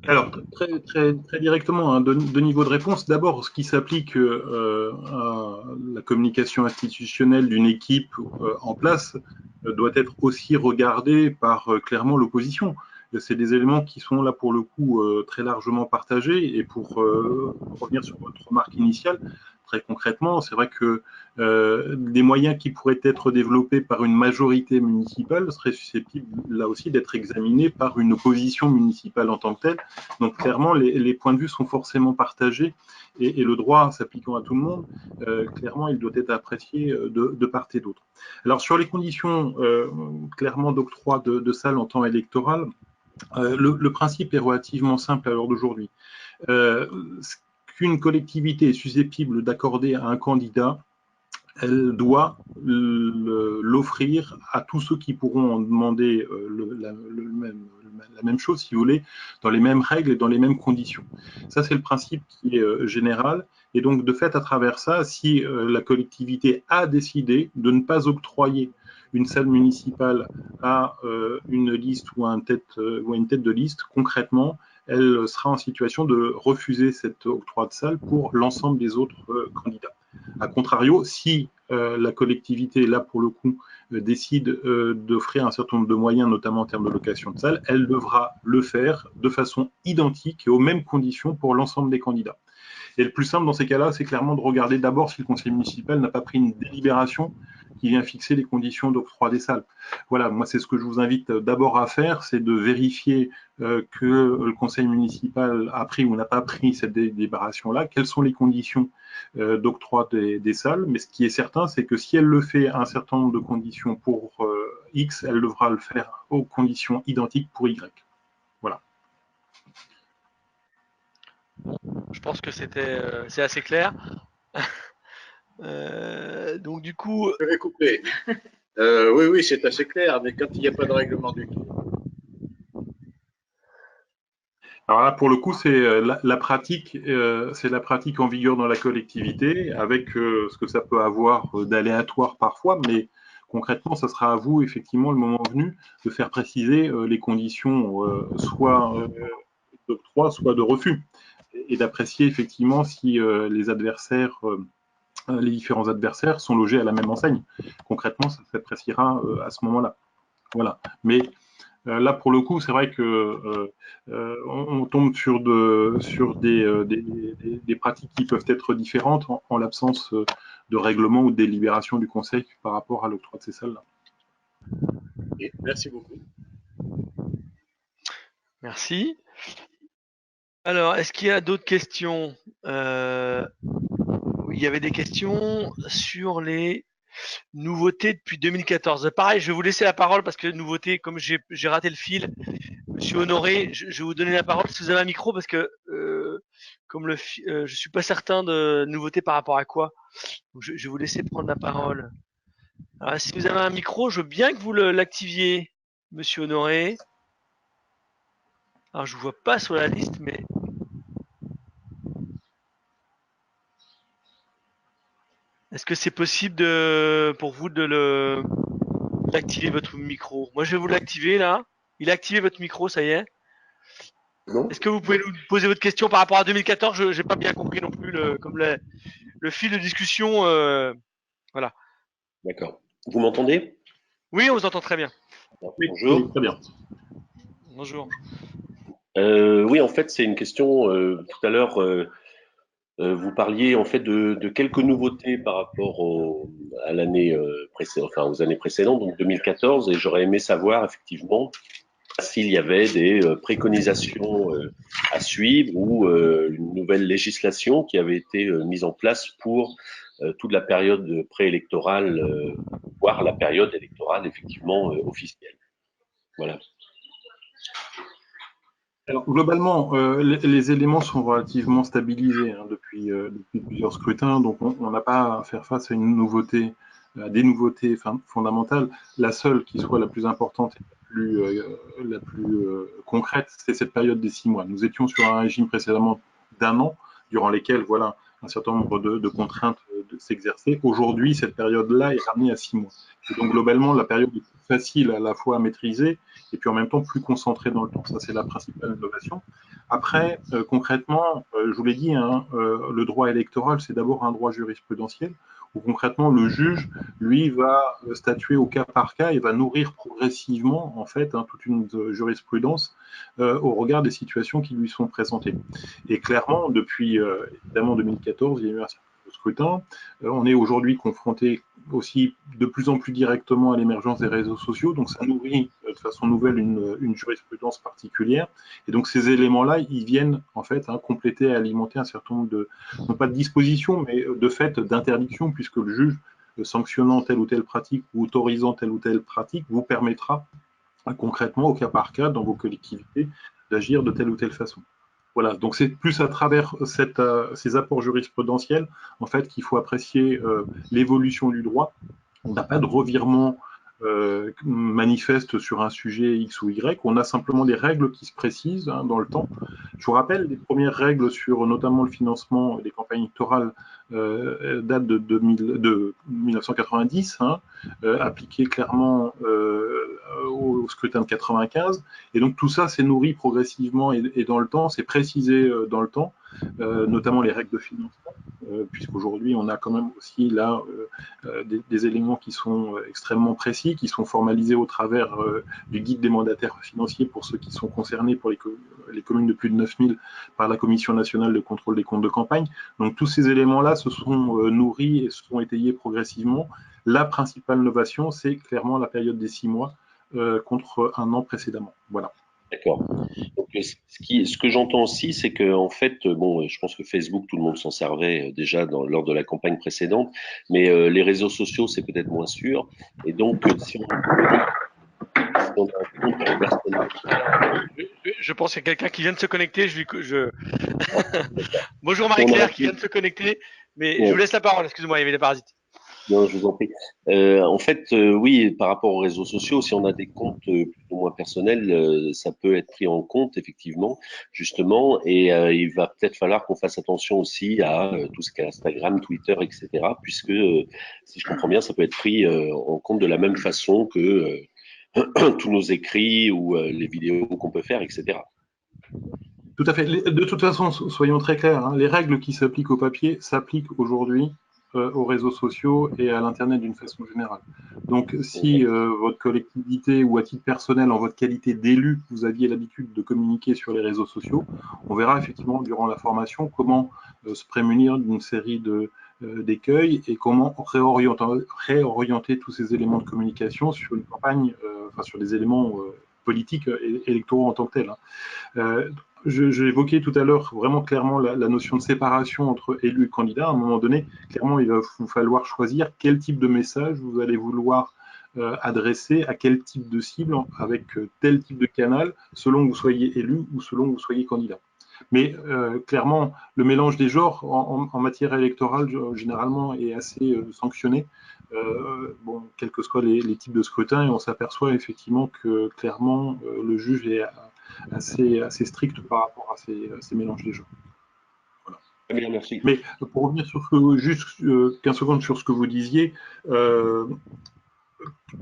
Alors, très directement, hein, deux niveaux de réponse. D'abord, ce qui s'applique à la communication institutionnelle d'une équipe en place doit être aussi regardé par clairement l'opposition. C'est des éléments qui sont là pour le coup très largement partagés. Et pour revenir sur votre remarque initiale, très concrètement, c'est vrai que des moyens qui pourraient être développés par une majorité municipale seraient susceptibles là aussi d'être examinés par une opposition municipale en tant que telle. Donc clairement, les points de vue sont forcément partagés et le droit s'appliquant à tout le monde, clairement, il doit être apprécié de part et d'autre. Alors sur les conditions clairement d'octroi de salles en temps électoral, le principe est relativement simple à l'heure d'aujourd'hui. Ce qu'une collectivité est susceptible d'accorder à un candidat, elle doit l'offrir à tous ceux qui pourront en demander la même chose, si vous voulez, dans les mêmes règles et dans les mêmes conditions. Ça, c'est le principe qui est général. Et donc, de fait, à travers ça, si la collectivité a décidé de ne pas octroyer une salle municipale à une liste ou à une tête de liste, concrètement, elle sera en situation de refuser cet octroi de salle pour l'ensemble des autres candidats. A contrario, si la collectivité, là pour le coup, décide d'offrir un certain nombre de moyens, notamment en termes de location de salles, elle devra le faire de façon identique et aux mêmes conditions pour l'ensemble des candidats. Et le plus simple dans ces cas-là, c'est clairement de regarder d'abord si le conseil municipal n'a pas pris une délibération qui vient fixer les conditions d'octroi des salles. Voilà, moi c'est ce que je vous invite d'abord à faire, c'est de vérifier que le conseil municipal a pris ou n'a pas pris cette délibération-là, quelles sont les conditions d'octroi des salles, mais ce qui est certain, c'est que si elle le fait à un certain nombre de conditions pour X, elle devra le faire aux conditions identiques pour Y. Voilà. Je pense que c'est assez clair. Donc du coup, Je vais couper. Oui, c'est assez clair, mais quand il n'y a pas de règlement du tout. Alors là, pour le coup, c'est la pratique en vigueur dans la collectivité, avec ce que ça peut avoir d'aléatoire parfois, mais concrètement, ça sera à vous, effectivement, le moment venu, de faire préciser les conditions soit d'octroi, soit de refus, et d'apprécier effectivement si les différents adversaires sont logés à la même enseigne. Concrètement, ça s'appréciera à ce moment-là. Voilà. Mais là, pour le coup, c'est vrai que on tombe sur des pratiques qui peuvent être différentes en l'absence de règlement ou de délibération du Conseil par rapport à l'octroi de ces salles-là. Merci beaucoup. merci. Alors, est-ce qu'il y a d'autres questions? Il y avait des questions sur les nouveautés depuis 2014. Pareil, je vais vous laisser la parole parce que nouveautés, comme j'ai raté le fil, Monsieur Honoré, je vais vous donner la parole si vous avez un micro parce que comme je suis pas certain de nouveautés par rapport à quoi. Donc je vais vous laisser prendre la parole. Alors, si vous avez un micro, je veux bien que vous l'activiez, Monsieur Honoré. Alors je vous vois pas sur la liste, mais est-ce que c'est possible pour vous d'activer votre micro? Moi, je vais vous l'activer là. Il a activé votre micro, ça y est. Non. Est-ce que vous pouvez nous poser votre question par rapport à 2014? Je n'ai pas bien compris non plus le fil de discussion. Voilà. D'accord. Vous m'entendez? Oui, on vous entend très bien. Oui, Bonjour. très bien. Bonjour. Oui, en fait, c'est une question. Tout à l'heure, vous parliez en fait de quelques nouveautés par rapport à l'année précédente, enfin aux années précédentes, donc 2014, et j'aurais aimé savoir effectivement s'il y avait des préconisations à suivre ou une nouvelle législation qui avait été mise en place pour toute la période préélectorale, voire la période électorale effectivement officielle. Voilà. Alors, globalement, les éléments sont relativement stabilisés depuis plusieurs scrutins, donc on n'a pas à faire face à des nouveautés fondamentales. La seule qui soit la plus importante et la plus concrète, c'est cette période des 6 mois. Nous étions sur un régime précédemment d'1 an, durant lesquels, voilà, un certain nombre de contraintes de s'exercer. Aujourd'hui, cette période-là est ramenée à 6 mois. Et donc, globalement, la période est plus facile à la fois à maîtriser et puis en même temps plus concentrée dans le temps. Ça, c'est la principale innovation. Après, concrètement, je vous l'ai dit, hein, le droit électoral, c'est d'abord un droit jurisprudentiel où concrètement, le juge, lui, va statuer au cas par cas et va nourrir progressivement, en fait, hein, toute une jurisprudence au regard des situations qui lui sont présentées. Et clairement, depuis évidemment 2014, il y a eu un certain nombre de scrutins. On est aujourd'hui confronté aussi de plus en plus directement à l'émergence des réseaux sociaux, donc ça nourrit de façon nouvelle une jurisprudence particulière. Et donc ces éléments-là, ils viennent en fait compléter et alimenter un certain nombre de, non pas de dispositions, mais de fait d'interdictions, puisque le juge, sanctionnant telle ou telle pratique ou autorisant telle ou telle pratique, vous permettra concrètement, au cas par cas, dans vos collectivités, d'agir de telle ou telle façon. Voilà, donc c'est plus à travers ces apports jurisprudentiels, en fait, qu'il faut apprécier l'évolution du droit. On n'a pas de revirement manifeste sur un sujet X ou Y, on a simplement des règles qui se précisent dans le temps. Je vous rappelle, les premières règles sur notamment le financement des campagnes électorales datent de 1990, appliquées clairement au scrutin de 95. Et donc tout ça s'est nourri progressivement et dans le temps, c'est précisé dans le temps, notamment les règles de financement, puisqu'aujourd'hui on a quand même aussi là des éléments qui sont extrêmement précis, qui sont formalisés au travers du guide des mandataires financiers pour ceux qui sont concernés pour les communes de plus de 9000 par la Commission nationale de contrôle des comptes de campagne. Donc tous ces éléments-là se sont nourris et se sont étayés progressivement. La principale innovation, c'est clairement la période des 6 mois contre un an précédemment. Voilà. D'accord. Donc, ce que j'entends aussi, c'est que en fait, bon, je pense que Facebook, tout le monde s'en servait déjà lors de la campagne précédente, mais les réseaux sociaux, c'est peut-être moins sûr. Et donc, si on a un compte personnel, Je pense qu'il y a quelqu'un qui vient de se connecter. Bonjour Marie-Claire qui vient de se connecter, mais je vous laisse la parole. Excusez-moi, il y avait des parasites. Non, je vous en prie. En fait, oui, par rapport aux réseaux sociaux, si on a des comptes plus ou moins personnels, ça peut être pris en compte, effectivement, justement, et il va peut-être falloir qu'on fasse attention aussi à tout ce qu'est Instagram, Twitter, etc., puisque, si je comprends bien, ça peut être pris en compte de la même façon que tous nos écrits ou les vidéos qu'on peut faire, etc. Tout à fait. De toute façon, soyons très clairs, les règles qui s'appliquent au papier s'appliquent aujourd'hui aux réseaux sociaux et à l'Internet d'une façon générale. Donc, si votre collectivité ou à titre personnel, en votre qualité d'élu, vous aviez l'habitude de communiquer sur les réseaux sociaux, on verra effectivement durant la formation comment se prémunir d'une série d'écueils et comment réorienter tous ces éléments de communication sur une campagne, sur des éléments politiques et électoraux en tant que tels. J'ai évoqué tout à l'heure vraiment clairement la notion de séparation entre élus et candidats. À un moment donné, clairement, il va vous falloir choisir quel type de message vous allez vouloir adresser à quel type de cible avec tel type de canal, selon que vous soyez élu ou selon que vous soyez candidat. Mais clairement, le mélange des genres en matière électorale, généralement, est assez sanctionné. Quels que soient les types de scrutin, et on s'aperçoit effectivement que clairement, le juge est assez strict par rapport à ces mélanges des genres. Voilà. Très bien, merci. Mais pour revenir sur juste 15 secondes sur ce que vous disiez,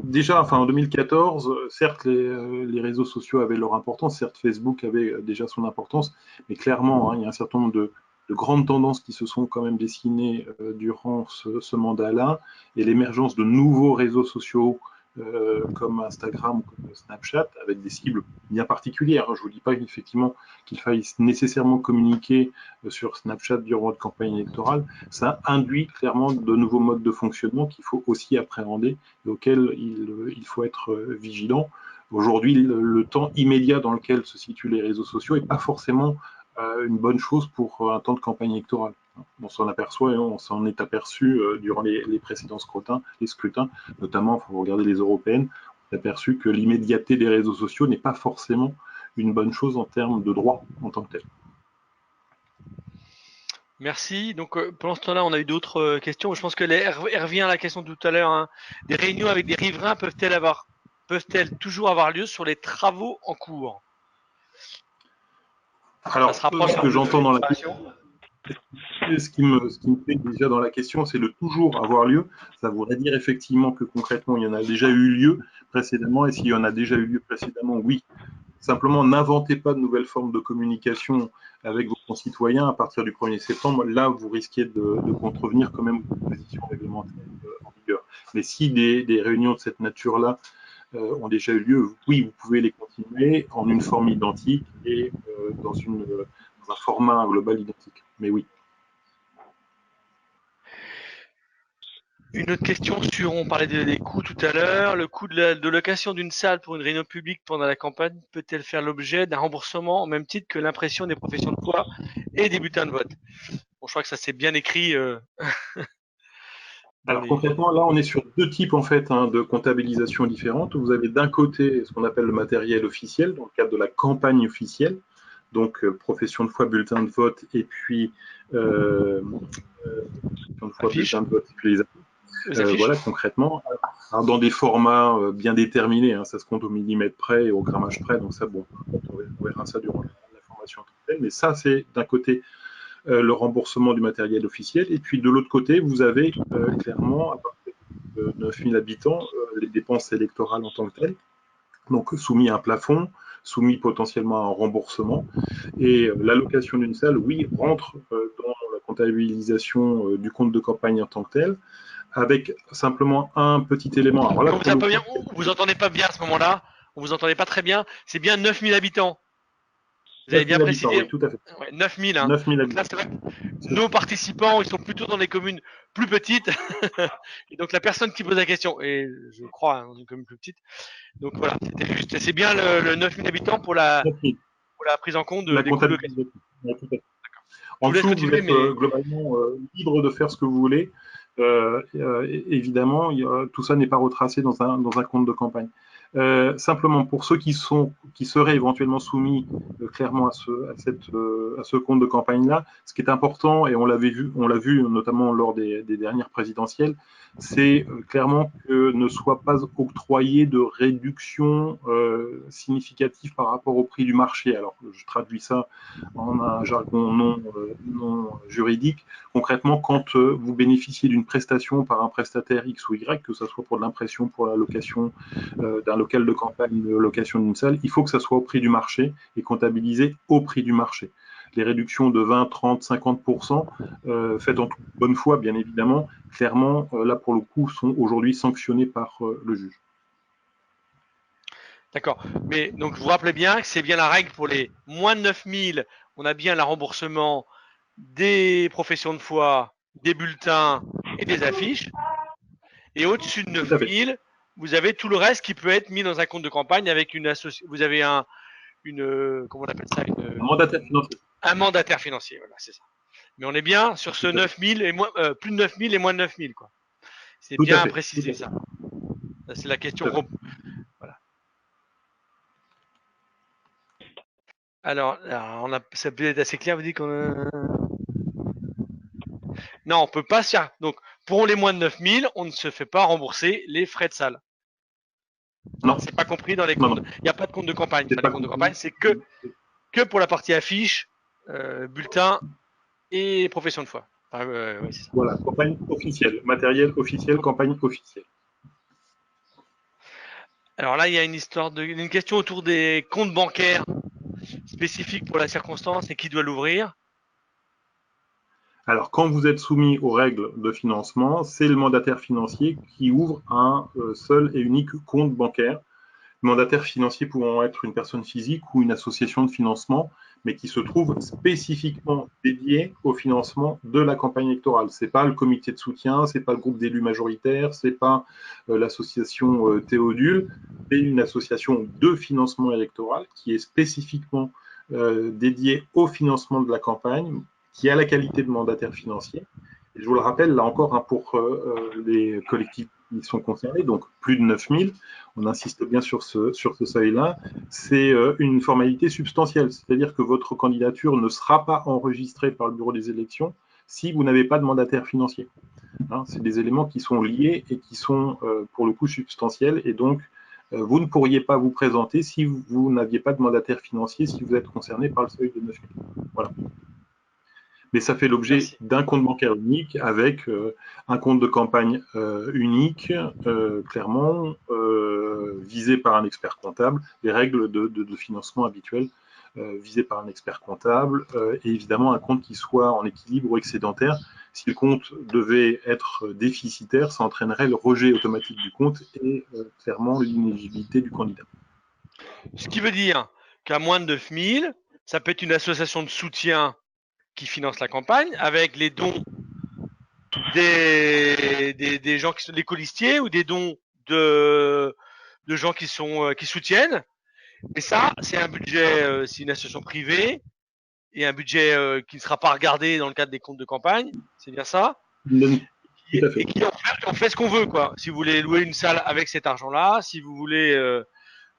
déjà, en 2014, certes, les réseaux sociaux avaient leur importance, certes, Facebook avait déjà son importance, mais clairement, il y a un certain nombre de grandes tendances qui se sont quand même dessinées durant ce mandat-là, et l'émergence de nouveaux réseaux sociaux comme Instagram ou comme Snapchat, avec des cibles bien particulières. Je ne vous dis pas effectivement qu'il faille nécessairement communiquer sur Snapchat durant votre campagne électorale. Ça induit clairement de nouveaux modes de fonctionnement qu'il faut aussi appréhender et auxquels il faut être vigilant. Aujourd'hui, le temps immédiat dans lequel se situent les réseaux sociaux n'est pas forcément une bonne chose pour un temps de campagne électorale. On s'en aperçoit et on s'en est aperçu durant les précédents scrutins, notamment, il faut regarder les européennes, on s'est aperçu que l'immédiateté des réseaux sociaux n'est pas forcément une bonne chose en termes de droit en tant que tel. Merci. Donc, pendant ce temps-là, on a eu d'autres questions. Je pense que elle revient à la question de tout à l'heure. Des réunions avec des riverains peuvent-elles toujours avoir lieu sur les travaux en cours? Alors, ce que j'entends dans la question, Ce qui me plaît déjà dans la question, c'est de toujours avoir lieu. Ça voudrait dire effectivement que concrètement, il y en a déjà eu lieu précédemment, et s'il y en a déjà eu lieu précédemment, oui. Simplement, n'inventez pas de nouvelles formes de communication avec vos concitoyens à partir du 1er septembre. Là, vous risquez de contrevenir quand même aux dispositions réglementaires en vigueur. Mais si des réunions de cette nature-là ont déjà eu lieu, oui, vous pouvez les continuer en une forme identique et dans un format global identique. Mais oui. Une autre question sur, on parlait des coûts tout à l'heure, le coût de location d'une salle pour une réunion publique pendant la campagne peut-elle faire l'objet d'un remboursement au même titre que l'impression des professions de foi et des bulletins de vote? Bon, je crois que ça c'est bien écrit. Alors concrètement, là, on est sur deux types en fait de comptabilisation différentes. Vous avez d'un côté ce qu'on appelle le matériel officiel dans le cadre de la campagne officielle, donc profession de foi, bulletin de vote, et puis profession de foi, bulletin de vote, et puis les affiches. Voilà, concrètement, alors, dans des formats bien déterminés, ça se compte au millimètre près et au grammage près, donc ça, bon, on verra ça durant la formation. Mais ça, c'est d'un côté le remboursement du matériel officiel. Et puis de l'autre côté, vous avez clairement, à partir de 9000 habitants, les dépenses électorales en tant que telles, donc soumis à un plafond, soumis potentiellement à un remboursement. Et l'allocation d'une salle, oui, rentre dans la comptabilisation du compte de campagne en tant que tel, avec simplement un petit élément. Alors là, ça pas bien, vous entendez pas bien à ce moment-là, on vous entendez pas très bien, c'est bien 9000 habitants. Vous avez bien précisé. Oui, tout à fait. Ouais, 9000. Hein. 9000 donc là, nos participants, ils sont plutôt dans des communes plus petites. Et donc la personne qui pose la question, et je crois dans une commune plus petite. Donc voilà, c'était juste. C'est bien le 9000 habitants pour la prise en compte des coûts de location. En dessous, vous êtes globalement libre de faire ce que vous voulez. Évidemment, tout ça n'est pas retracé dans un compte de campagne. Simplement, pour ceux qui seraient éventuellement soumis clairement à ce compte de campagne-là, ce qui est important, et on l'a vu notamment lors des dernières présidentielles, c'est clairement que ne soit pas octroyé de réduction significative par rapport au prix du marché. Alors, je traduis ça en un jargon non juridique. Concrètement, quand vous bénéficiez d'une prestation par un prestataire X ou Y, que ce soit pour de l'impression, pour la location d'un local de campagne, de location d'une salle, il faut que ça soit au prix du marché et comptabilisé au prix du marché. Les réductions de 20, 30, 50%, faites en toute bonne foi, bien évidemment, clairement, là, pour le coup, sont aujourd'hui sanctionnées par le juge. D'accord. Mais donc, vous vous rappelez bien que c'est bien la règle pour les moins de 9000, on a bien le remboursement des professions de foi, des bulletins et des affiches. Et au-dessus de 9000, vous avez tout le reste qui peut être mis dans un compte de campagne avec une association. Vous avez comment on appelle ça, un mandataire financier. Un mandataire financier, voilà, c'est ça. Mais on est bien sur ce 9000 et moins, plus de 9000 et moins de 9000, quoi. C'est bien à préciser ça. C'est la question. Voilà. Alors, ça peut être assez clair, vous dites qu'on Non, on peut pas se faire. Donc, pour les moins de 9000, on ne se fait pas rembourser les frais de salle. Non. C'est pas compris dans les comptes. Il n'y a pas de compte de campagne. Les comptes de campagne, c'est que pour la partie affiche, bulletin et profession de foi. Enfin, ouais, c'est ça. Voilà, campagne officielle, matériel officiel, campagne officielle. Alors là, il y a une question autour des comptes bancaires spécifiques pour la circonstance et qui doit l'ouvrir. Alors, quand vous êtes soumis aux règles de financement, c'est le mandataire financier qui ouvre un seul et unique compte bancaire. Le mandataire financier pouvant être une personne physique ou une association de financement, mais qui se trouve spécifiquement dédié au financement de la campagne électorale. Ce n'est pas le comité de soutien, ce n'est pas le groupe d'élus majoritaires, ce n'est pas l'association Théodule, c'est une association de financement électoral qui est spécifiquement dédiée au financement de la campagne, qui a la qualité de mandataire financier. Et je vous le rappelle, là encore, pour les collectifs qui sont concernés, donc plus de 9000, on insiste bien sur ce seuil-là, c'est une formalité substantielle, c'est-à-dire que votre candidature ne sera pas enregistrée par le bureau des élections si vous n'avez pas de mandataire financier. C'est des éléments qui sont liés et qui sont pour le coup substantiels, et donc vous ne pourriez pas vous présenter si vous n'aviez pas de mandataire financier, si vous êtes concerné par le seuil de 9000. Voilà. Mais ça fait l'objet Merci. d'un compte bancaire unique avec un compte de campagne unique, clairement, visé par un expert comptable, les règles de financement habituelles visées par un expert comptable, et évidemment un compte qui soit en équilibre ou excédentaire. Si le compte devait être déficitaire, ça entraînerait le rejet automatique du compte et clairement l'inéligibilité du candidat. Ce qui veut dire qu'à moins de 9 000, ça peut être une association de soutien qui finance la campagne avec les dons des gens qui sont des colistiers ou des dons de gens qui soutiennent. Et ça, c'est un budget, c'est une association privée et un budget qui ne sera pas regardé dans le cadre des comptes de campagne. C'est bien ça. Tout à fait. Et qui on fait ce qu'on veut, quoi. Si vous voulez louer une salle avec cet argent-là, si vous voulez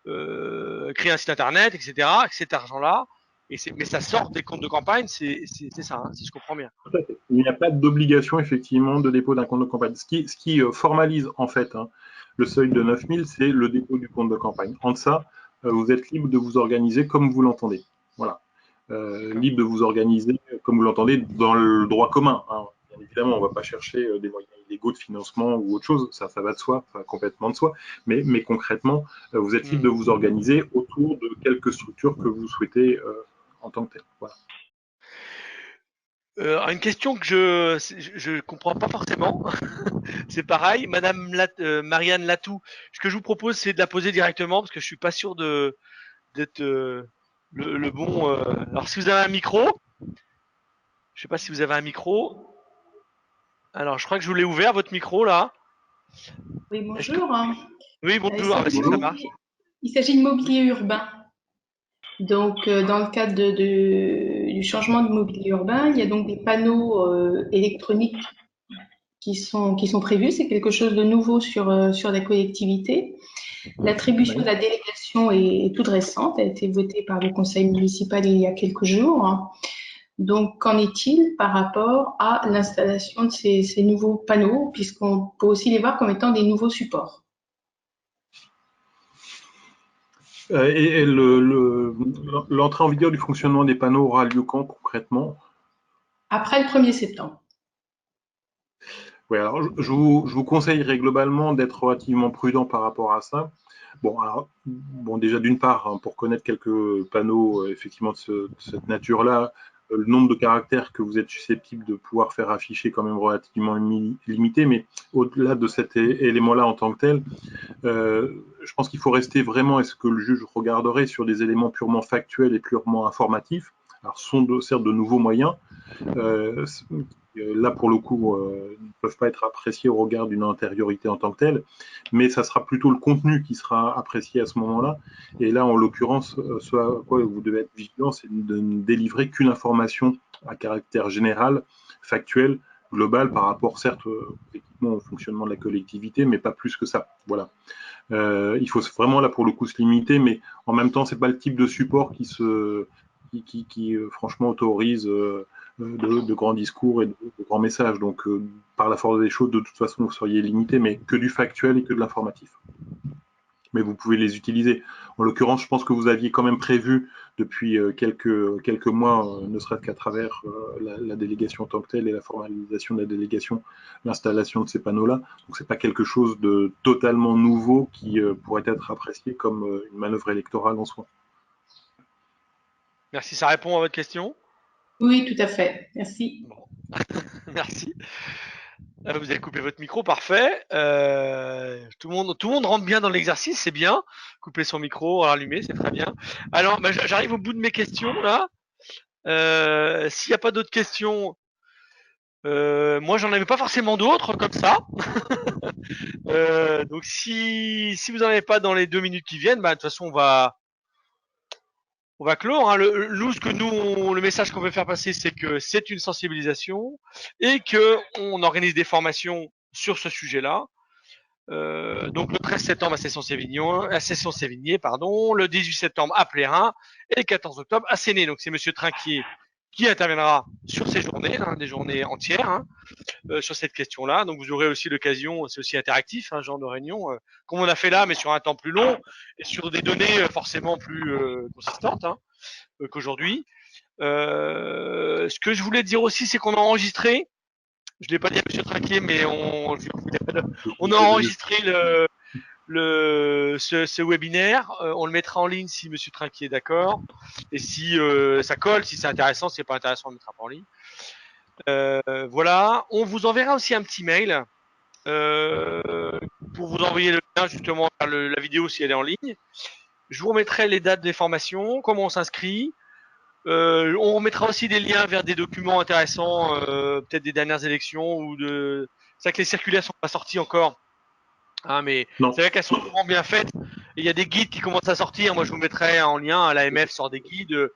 créer un site internet, etc., avec cet argent-là. Mais ça sort des comptes de campagne, c'est ça, hein, si je comprends bien. Il n'y a pas d'obligation, effectivement, de dépôt d'un compte de campagne. Ce qui formalise, en fait, hein, le seuil de 9 000, c'est le dépôt du compte de campagne. En deçà, vous êtes libre de vous organiser comme vous l'entendez. Voilà. Libre de vous organiser comme vous l'entendez dans le droit commun. Hein. Bien évidemment, on ne va pas chercher des moyens illégaux de financement ou autre chose, ça va de soi, ça va complètement de soi. Mais concrètement, vous êtes libre de vous organiser autour de quelques structures que vous souhaitez en tant que telles. Voilà. Une question que je comprends pas forcément. C'est pareil, Madame Marianne Latou. Ce que je vous propose, c'est de la poser directement parce que je suis pas sûr d'être le bon. Alors, si vous avez un micro, je sais pas si vous avez un micro. Alors, je crois que je vous l'ai ouvert votre micro là. Oui, bonjour. Oui, bonjour. Ça marche. Il s'agit de mobilier urbain. Donc, dans le cadre du changement de mobilier urbain, il y a donc des panneaux électroniques qui sont prévus. C'est quelque chose de nouveau sur la collectivité. L'attribution de la délégation est toute récente, elle a été votée par le conseil municipal il y a quelques jours. Donc, qu'en est-il par rapport à l'installation de ces nouveaux panneaux, puisqu'on peut aussi les voir comme étant des nouveaux supports? Et l'entrée en vigueur du fonctionnement des panneaux aura lieu quand concrètement? Après le 1er septembre. Oui, alors je vous conseillerais globalement d'être relativement prudent par rapport à ça. Bon, déjà d'une part, hein, pour connaître quelques panneaux effectivement de cette nature-là, le nombre de caractères que vous êtes susceptible de pouvoir faire afficher est quand même relativement limité, mais au-delà de cet élément-là en tant que tel, je pense qu'il faut rester vraiment, est-ce que le juge regarderait sur des éléments purement factuels et purement informatifs. Alors, ce sont certes de nouveaux moyens, là pour le coup ne peuvent pas être appréciés au regard d'une antériorité en tant que telle, mais ça sera plutôt le contenu qui sera apprécié à ce moment-là. Et là, en l'occurrence, ce à quoi vous devez être vigilant, c'est de ne délivrer qu'une information à caractère général, factuel, global, par rapport certes effectivement au fonctionnement de la collectivité, mais pas plus que ça. Voilà. Il faut vraiment là pour le coup se limiter, mais en même temps, c'est pas le type de support qui franchement autorise de grands discours et de grands messages. Donc, par la force des choses, de toute façon, vous seriez limité, mais que du factuel et que de l'informatif. Mais vous pouvez les utiliser. En l'occurrence, je pense que vous aviez quand même prévu depuis quelques mois, ne serait-ce qu'à travers la délégation en tant que telle et la formalisation de la délégation, l'installation de ces panneaux-là. Donc, c'est pas quelque chose de totalement nouveau qui pourrait être apprécié comme une manœuvre électorale en soi. Merci, ça répond à votre question? Oui, tout à fait. Merci. Bon. Merci. Vous avez coupé votre micro, parfait. Tout le monde rentre bien dans l'exercice, c'est bien. Couper son micro, rallumer, c'est très bien. Alors, j'arrive au bout de mes questions là. S'il n'y a pas d'autres questions, moi j'en avais pas forcément d'autres comme ça. Donc si vous n'en avez pas dans les 2 minutes qui viennent, de toute façon on va clore. Hein. Le message qu'on veut faire passer, c'est que c'est une sensibilisation et que on organise des formations sur ce sujet-là. Donc le 13 septembre à Cesson-Sévigné, le 18 septembre à Plérin et le 14 octobre à Séné. Donc c'est Monsieur Trinquier qui interviendra sur ces journées, des journées entières, sur cette question-là. Donc vous aurez aussi l'occasion, c'est aussi interactif, genre de réunion, comme on a fait là, mais sur un temps plus long et sur des données forcément plus consistantes qu'aujourd'hui. Ce que je voulais dire aussi, c'est qu'on a enregistré, je ne l'ai pas dit à M. Trinquier, mais on a enregistré ce webinaire. On le mettra en ligne si M. Trinquier est d'accord. Et si ça colle, si c'est intéressant, si c'est pas intéressant, on ne le mettra pas en ligne. Voilà. On vous enverra aussi un petit mail pour vous envoyer le lien justement vers la vidéo si elle est en ligne. Je vous remettrai les dates des formations, comment on s'inscrit. On remettra aussi des liens vers des documents intéressants, peut-être des dernières élections ou de. C'est vrai que les circulaires sont pas sorties encore, hein, mais c'est vrai qu'elles sont vraiment bien faites. Il y a des guides qui commencent à sortir. Moi, je vous mettrai en lien. L'AMF sort des guides.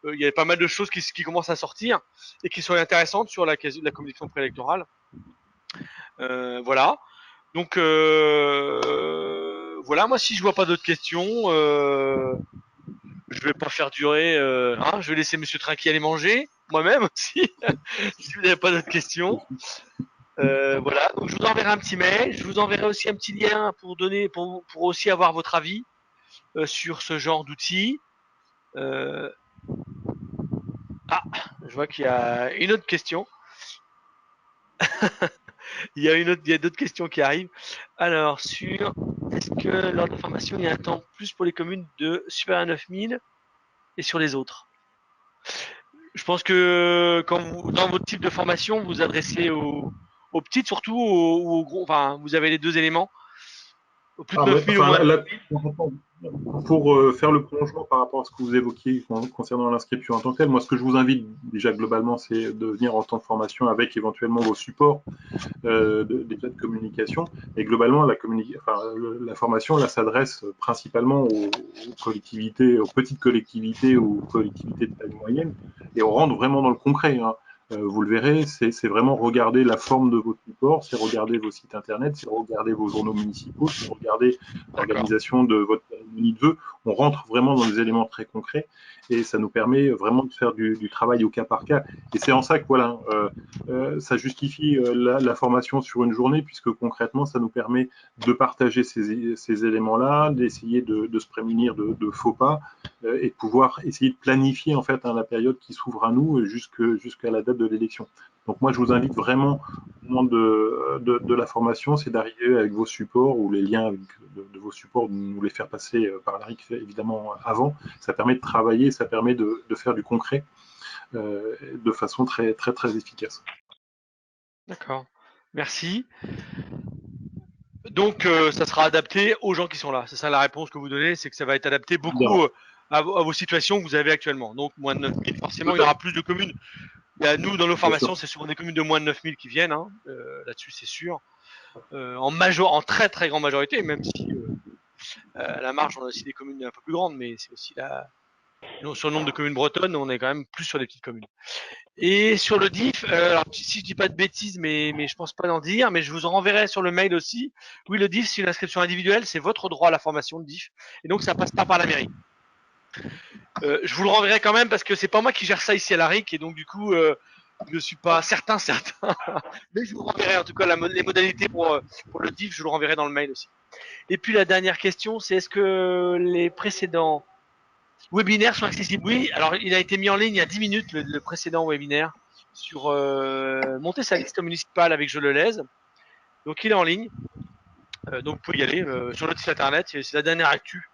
Il y a pas mal de choses qui commencent à sortir et qui sont intéressantes sur la communication préélectorale. Voilà. Donc voilà. Moi, si je vois pas d'autres questions. Je vais pas faire durer. Je vais laisser Monsieur Trinquier aller manger, moi-même aussi, si vous n'avez pas d'autres questions. Voilà. Donc je vous enverrai un petit mail. Je vous enverrai aussi un petit lien pour aussi avoir votre avis sur ce genre d'outils. Je vois qu'il y a une autre question. Il y a d'autres questions qui arrivent. Alors, est-ce que lors de la formation, il y a un temps plus pour les communes de supérieur à 9000 et sur les autres? Je pense que dans votre type de formation, vous adressez aux petites surtout, ou aux gros, enfin, vous avez les deux éléments. Au plus de 9000 ou moins de 9000. Pour faire le prolongement par rapport à ce que vous évoquiez concernant l'inscription en tant que telle, moi ce que je vous invite déjà globalement, c'est de venir en temps de formation avec éventuellement vos supports des cas de communication. Et globalement, la formation là s'adresse principalement aux collectivités, aux petites collectivités ou aux collectivités de taille moyenne, et on rentre vraiment dans le concret. Hein. Vous le verrez, c'est vraiment regarder la forme de vos supports, c'est regarder vos sites internet, c'est regarder vos journaux municipaux, c'est regarder l'organisation de votre cérémonie de vœux. On rentre vraiment dans des éléments très concrets et ça nous permet vraiment de faire du travail au cas par cas. Et c'est en ça que voilà, ça justifie la formation sur une journée, puisque concrètement, ça nous permet de partager ces éléments-là, d'essayer de se prémunir de faux pas et de pouvoir essayer de planifier en fait la période qui s'ouvre à nous jusqu'à la date de l'élection. Donc moi, je vous invite vraiment au moment de la formation, c'est d'arriver avec vos supports ou les liens de vos supports, de nous les faire passer par la RIC évidemment avant. Ça permet de travailler, ça permet de faire du concret de façon très, très, très efficace. D'accord, merci. Donc, ça sera adapté aux gens qui sont là. C'est ça la réponse que vous donnez, c'est que ça va être adapté beaucoup à vos situations que vous avez actuellement. Donc, moins de 9000, forcément, il y aura plus de communes. Nous, dans nos formations, c'est souvent des communes de moins de 9000 qui viennent. Hein. Là-dessus, c'est sûr. En très, très grande majorité, même si à la marge, on a aussi des communes un peu plus grandes, mais c'est aussi sur le nombre de communes bretonnes, on est quand même plus sur les petites communes. Et sur le DIF, alors si je dis pas de bêtises, mais je pense pas d'en dire, mais je vous en renverrai sur le mail aussi. Oui, le DIF, c'est une inscription individuelle, c'est votre droit à la formation de DIF, et donc ça passe pas par la mairie. Je vous le renverrai quand même parce que c'est pas moi qui gère ça ici à la RIC, et donc du coup, je ne suis pas certain, mais je vous renverrai en tout cas les modalités pour le DIF, je vous le renverrai dans le mail aussi. Et puis la dernière question, c'est est-ce que les précédents webinaires sont accessibles? Oui, alors il a été mis en ligne il y a 10 minutes, le précédent webinaire, sur monter sa liste municipale avec Je le lèse. Donc il est en ligne. Donc vous pouvez y aller sur notre site internet, c'est la dernière actu.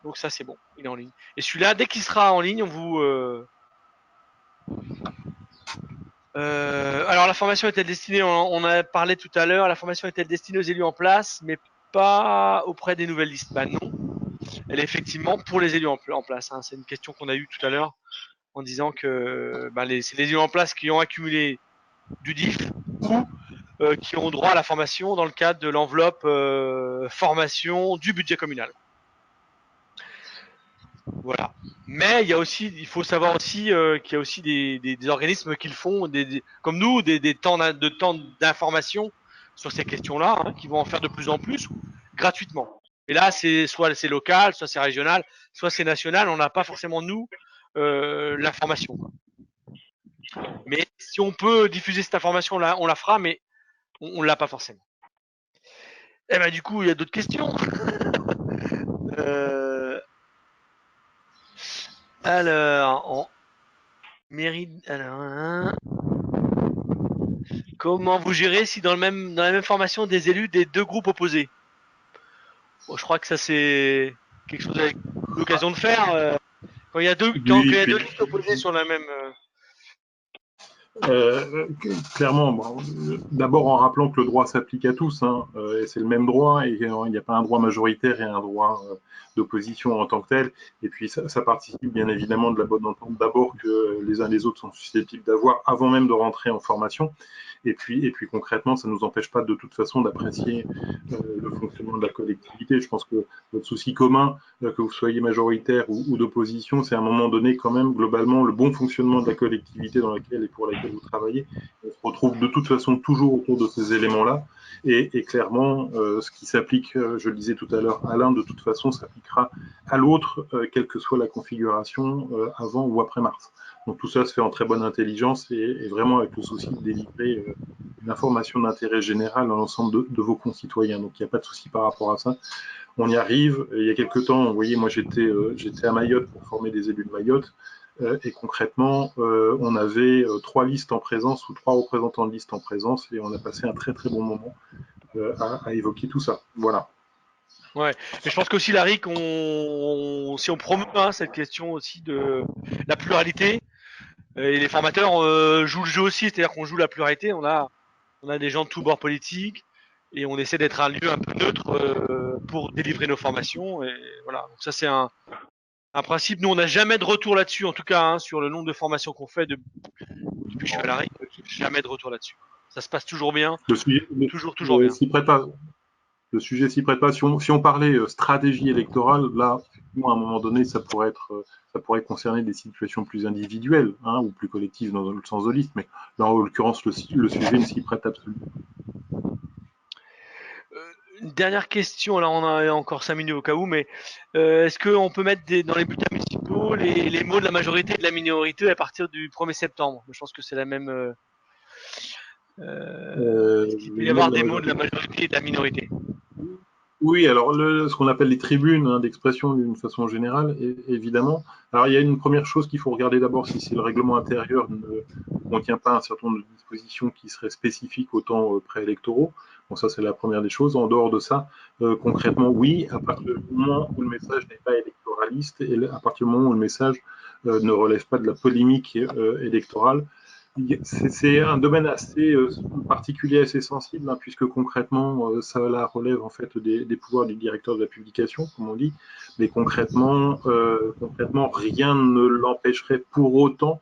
Donc ça c'est bon, il est en ligne. Et celui-là, dès qu'il sera en ligne, on vous... alors la formation est-elle destinée, on a parlé tout à l'heure, la formation est-elle destinée aux élus en place, mais pas auprès des nouvelles listes? Bah non, elle est effectivement pour les élus en place. Hein. C'est une question qu'on a eue tout à l'heure en disant que c'est les élus en place qui ont accumulé du DIF ou qui ont droit à la formation dans le cadre de l'enveloppe formation du budget communal. Voilà. Mais il faut savoir aussi qu'il y a aussi des organismes qui le font, comme nous, des temps d'information sur ces questions-là, hein, qui vont en faire de plus en plus gratuitement. Et là, soit c'est local, soit c'est régional, soit c'est national. On n'a pas forcément nous l'information. Mais si on peut diffuser cette information-là, on la fera, mais on l'a pas forcément. Eh ben du coup, il y a d'autres questions. Alors, Alors, comment vous gérez si dans la même formation des élus des deux groupes opposés? Bon, je crois que ça c'est quelque chose avec l'occasion de faire. Quand il y a deux listes opposées sur la même. Clairement, bon, d'abord en rappelant que le droit s'applique à tous, hein, et c'est le même droit, et il n'y a pas un droit majoritaire et un droit d'opposition en tant que tel. Et puis ça participe bien évidemment de la bonne entente d'abord que les uns et les autres sont susceptibles d'avoir avant même de rentrer en formation. Et puis concrètement, ça ne nous empêche pas de toute façon d'apprécier le fonctionnement de la collectivité. Je pense que notre souci commun, que vous soyez majoritaire ou d'opposition, c'est à un moment donné quand même globalement le bon fonctionnement de la collectivité dans laquelle et pour laquelle vous travaillez. On se retrouve de toute façon toujours autour de ces éléments-là. Et clairement, ce qui s'applique, je le disais tout à l'heure, à l'un, de toute façon, s'appliquera à l'autre, quelle que soit la configuration, avant ou après mars. Donc tout ça se fait en très bonne intelligence et vraiment avec le souci de délivrer une information d'intérêt général à l'ensemble de vos concitoyens. Donc il n'y a pas de souci par rapport à ça. On y arrive. Il y a quelques temps, vous voyez, moi j'étais à Mayotte pour former des élus de Mayotte. Et concrètement, on avait 3 listes en présence ou 3 représentants de liste en présence et on a passé un très très bon moment à évoquer tout ça. Voilà. Ouais, mais je pense qu'aussi la RIC, si on promeut cette question aussi de la pluralité, et les formateurs jouent le jeu aussi, c'est-à-dire qu'on joue la pluralité, on a des gens de tous bords politiques, et on essaie d'être un lieu un peu neutre pour délivrer nos formations, et voilà. Donc ça c'est un principe, nous on n'a jamais de retour là-dessus, en tout cas sur le nombre de formations qu'on fait depuis que je suis à la RIC, jamais de retour là-dessus. Ça se passe toujours bien, toujours bien. Le sujet s'y prête pas. Si on parlait stratégie électorale, là, effectivement, à un moment donné, ça pourrait concerner des situations plus individuelles, hein, ou plus collectives dans le sens de liste, mais là, en l'occurrence, le sujet ne s'y prête absolument. Une dernière question, là on a encore 5 minutes au cas où, mais est-ce qu'on peut mettre dans les bulletins municipaux les mots de la majorité et de la minorité à partir du 1er septembre? Je pense que c'est la même. Il peut y avoir des mots de la majorité et de la minorité. Oui, alors ce qu'on appelle les tribunes d'expression d'une façon générale, évidemment. Alors il y a une première chose qu'il faut regarder d'abord si le règlement intérieur ne contient pas un certain nombre de dispositions qui seraient spécifiques aux temps préélectoraux. Bon, ça c'est la première des choses. En dehors de ça, concrètement, oui, à partir du moment où le message n'est pas électoraliste et à partir du moment où le message ne relève pas de la polémique électorale, c'est un domaine assez particulier, assez sensible, hein, puisque concrètement, ça la relève en fait des pouvoirs du directeur de la publication, comme on dit, mais concrètement, rien ne l'empêcherait pour autant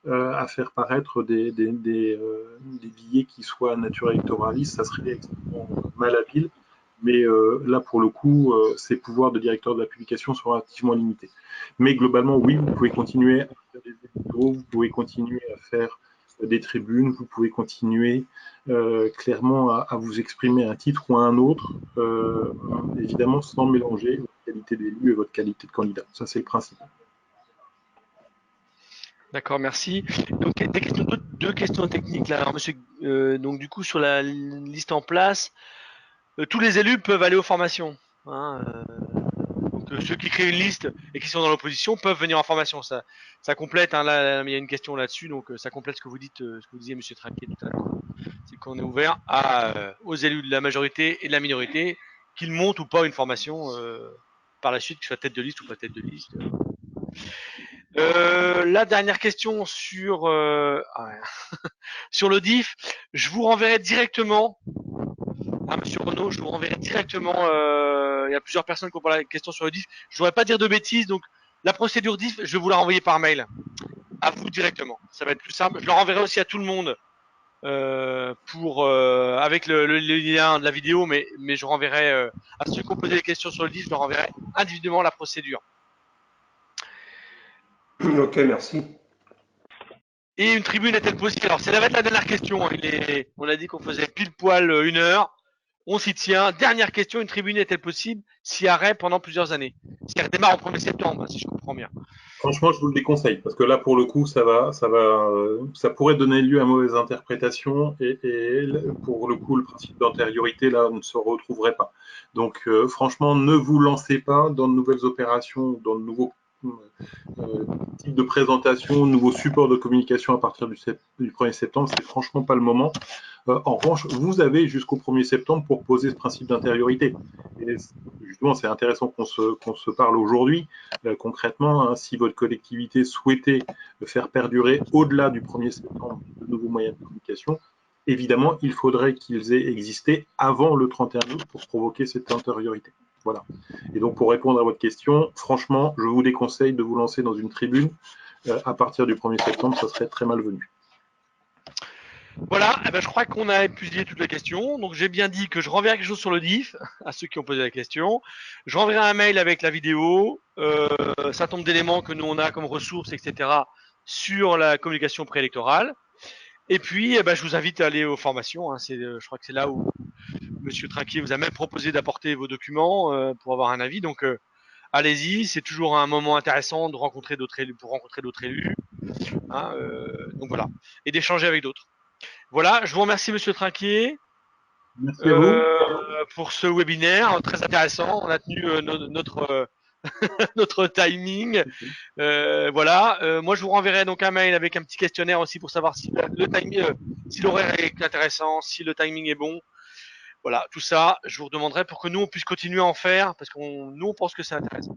à faire paraître des billets qui soient à nature électoraliste. Ça serait extrêmement malhabile, mais là, pour le coup, ces pouvoirs de directeur de la publication sont relativement limités. Mais globalement, oui, vous pouvez continuer à faire des éditos, vous pouvez continuer à faire des tribunes, vous pouvez continuer clairement à vous exprimer à un titre ou à un autre, évidemment sans mélanger votre qualité d'élu et votre qualité de candidat. Ça, c'est le principe. D'accord, merci. Donc, deux questions techniques là. Alors, monsieur, donc du coup, sur la liste en place, tous les élus peuvent aller aux formations. Hein, donc, ceux qui créent une liste et qui sont dans l'opposition peuvent venir en formation. Ça complète. Hein, là, il y a une question là-dessus, donc ça complète ce que vous dites, ce que vous disiez, monsieur Traquet tout à l'heure. C'est qu'on est ouvert aux élus de la majorité et de la minorité, qu'ils montent ou pas une formation par la suite, que ce soit tête de liste ou pas tête de liste. La dernière question sur sur le DIF, je vous renverrai directement à Monsieur Renaud, je vous renverrai directement. Il y a plusieurs personnes qui ont posé la question sur le DIF. Je ne voudrais pas dire de bêtises, donc la procédure DIF, je vais vous la renvoyer par mail à vous directement. Ça va être plus simple. Je le renverrai aussi à tout le monde avec le lien de la vidéo, mais je renverrai à ceux qui ont posé les questions sur le DIF, je leur renverrai individuellement la procédure. Ok, merci. Et une tribune est-elle possible? Alors, ça va être la dernière question. On a dit qu'on faisait pile poil 1 heure. On s'y tient. Dernière question, une tribune est-elle possible si arrêt pendant plusieurs années? Si elle redémarre au 1er septembre, si je comprends bien. Franchement, je vous le déconseille, parce que là, pour le coup, ça pourrait donner lieu à mauvaise interprétation, et pour le coup, le principe d'antériorité, là, ne se retrouverait pas. Donc, franchement, ne vous lancez pas dans de nouvelles opérations, dans de nouveaux type de présentation, nouveaux supports de communication à partir du 1er septembre, c'est franchement pas le moment. En revanche, vous avez jusqu'au 1er septembre pour poser ce principe d'intériorité. Et justement, c'est intéressant qu'on se parle aujourd'hui. Concrètement, hein, si votre collectivité souhaitait faire perdurer au-delà du 1er septembre de nouveaux moyens de communication, évidemment, il faudrait qu'ils aient existé avant le 31 août pour provoquer cette intériorité. Voilà. Et donc, pour répondre à votre question, franchement, je vous déconseille de vous lancer dans une tribune. À partir du 1er septembre, ça serait très malvenu. Voilà, eh ben, je crois qu'on a épuisé toutes les questions. Donc j'ai bien dit que je renverrai quelque chose sur le DIF à ceux qui ont posé la question. Je renverrai un mail avec la vidéo, un certain nombre d'éléments que nous on a comme ressources, etc. sur la communication préélectorale. Et puis eh ben, je vous invite à aller aux formations. Hein. Je crois que c'est là où Monsieur Trinquier vous a même proposé d'apporter vos documents pour avoir un avis. Donc allez-y, c'est toujours un moment intéressant de rencontrer d'autres élus, pour rencontrer d'autres élus. Hein, donc voilà, et d'échanger avec d'autres. Voilà, je vous remercie Monsieur Trinquier pour ce webinaire très intéressant. On a tenu notre timing. Voilà, moi je vous renverrai donc un mail avec un petit questionnaire aussi pour savoir si le timing, si l'horaire est intéressant, si le timing est bon. Voilà, tout ça, je vous demanderai pour que nous on puisse continuer à en faire parce nous on pense que c'est intéressant.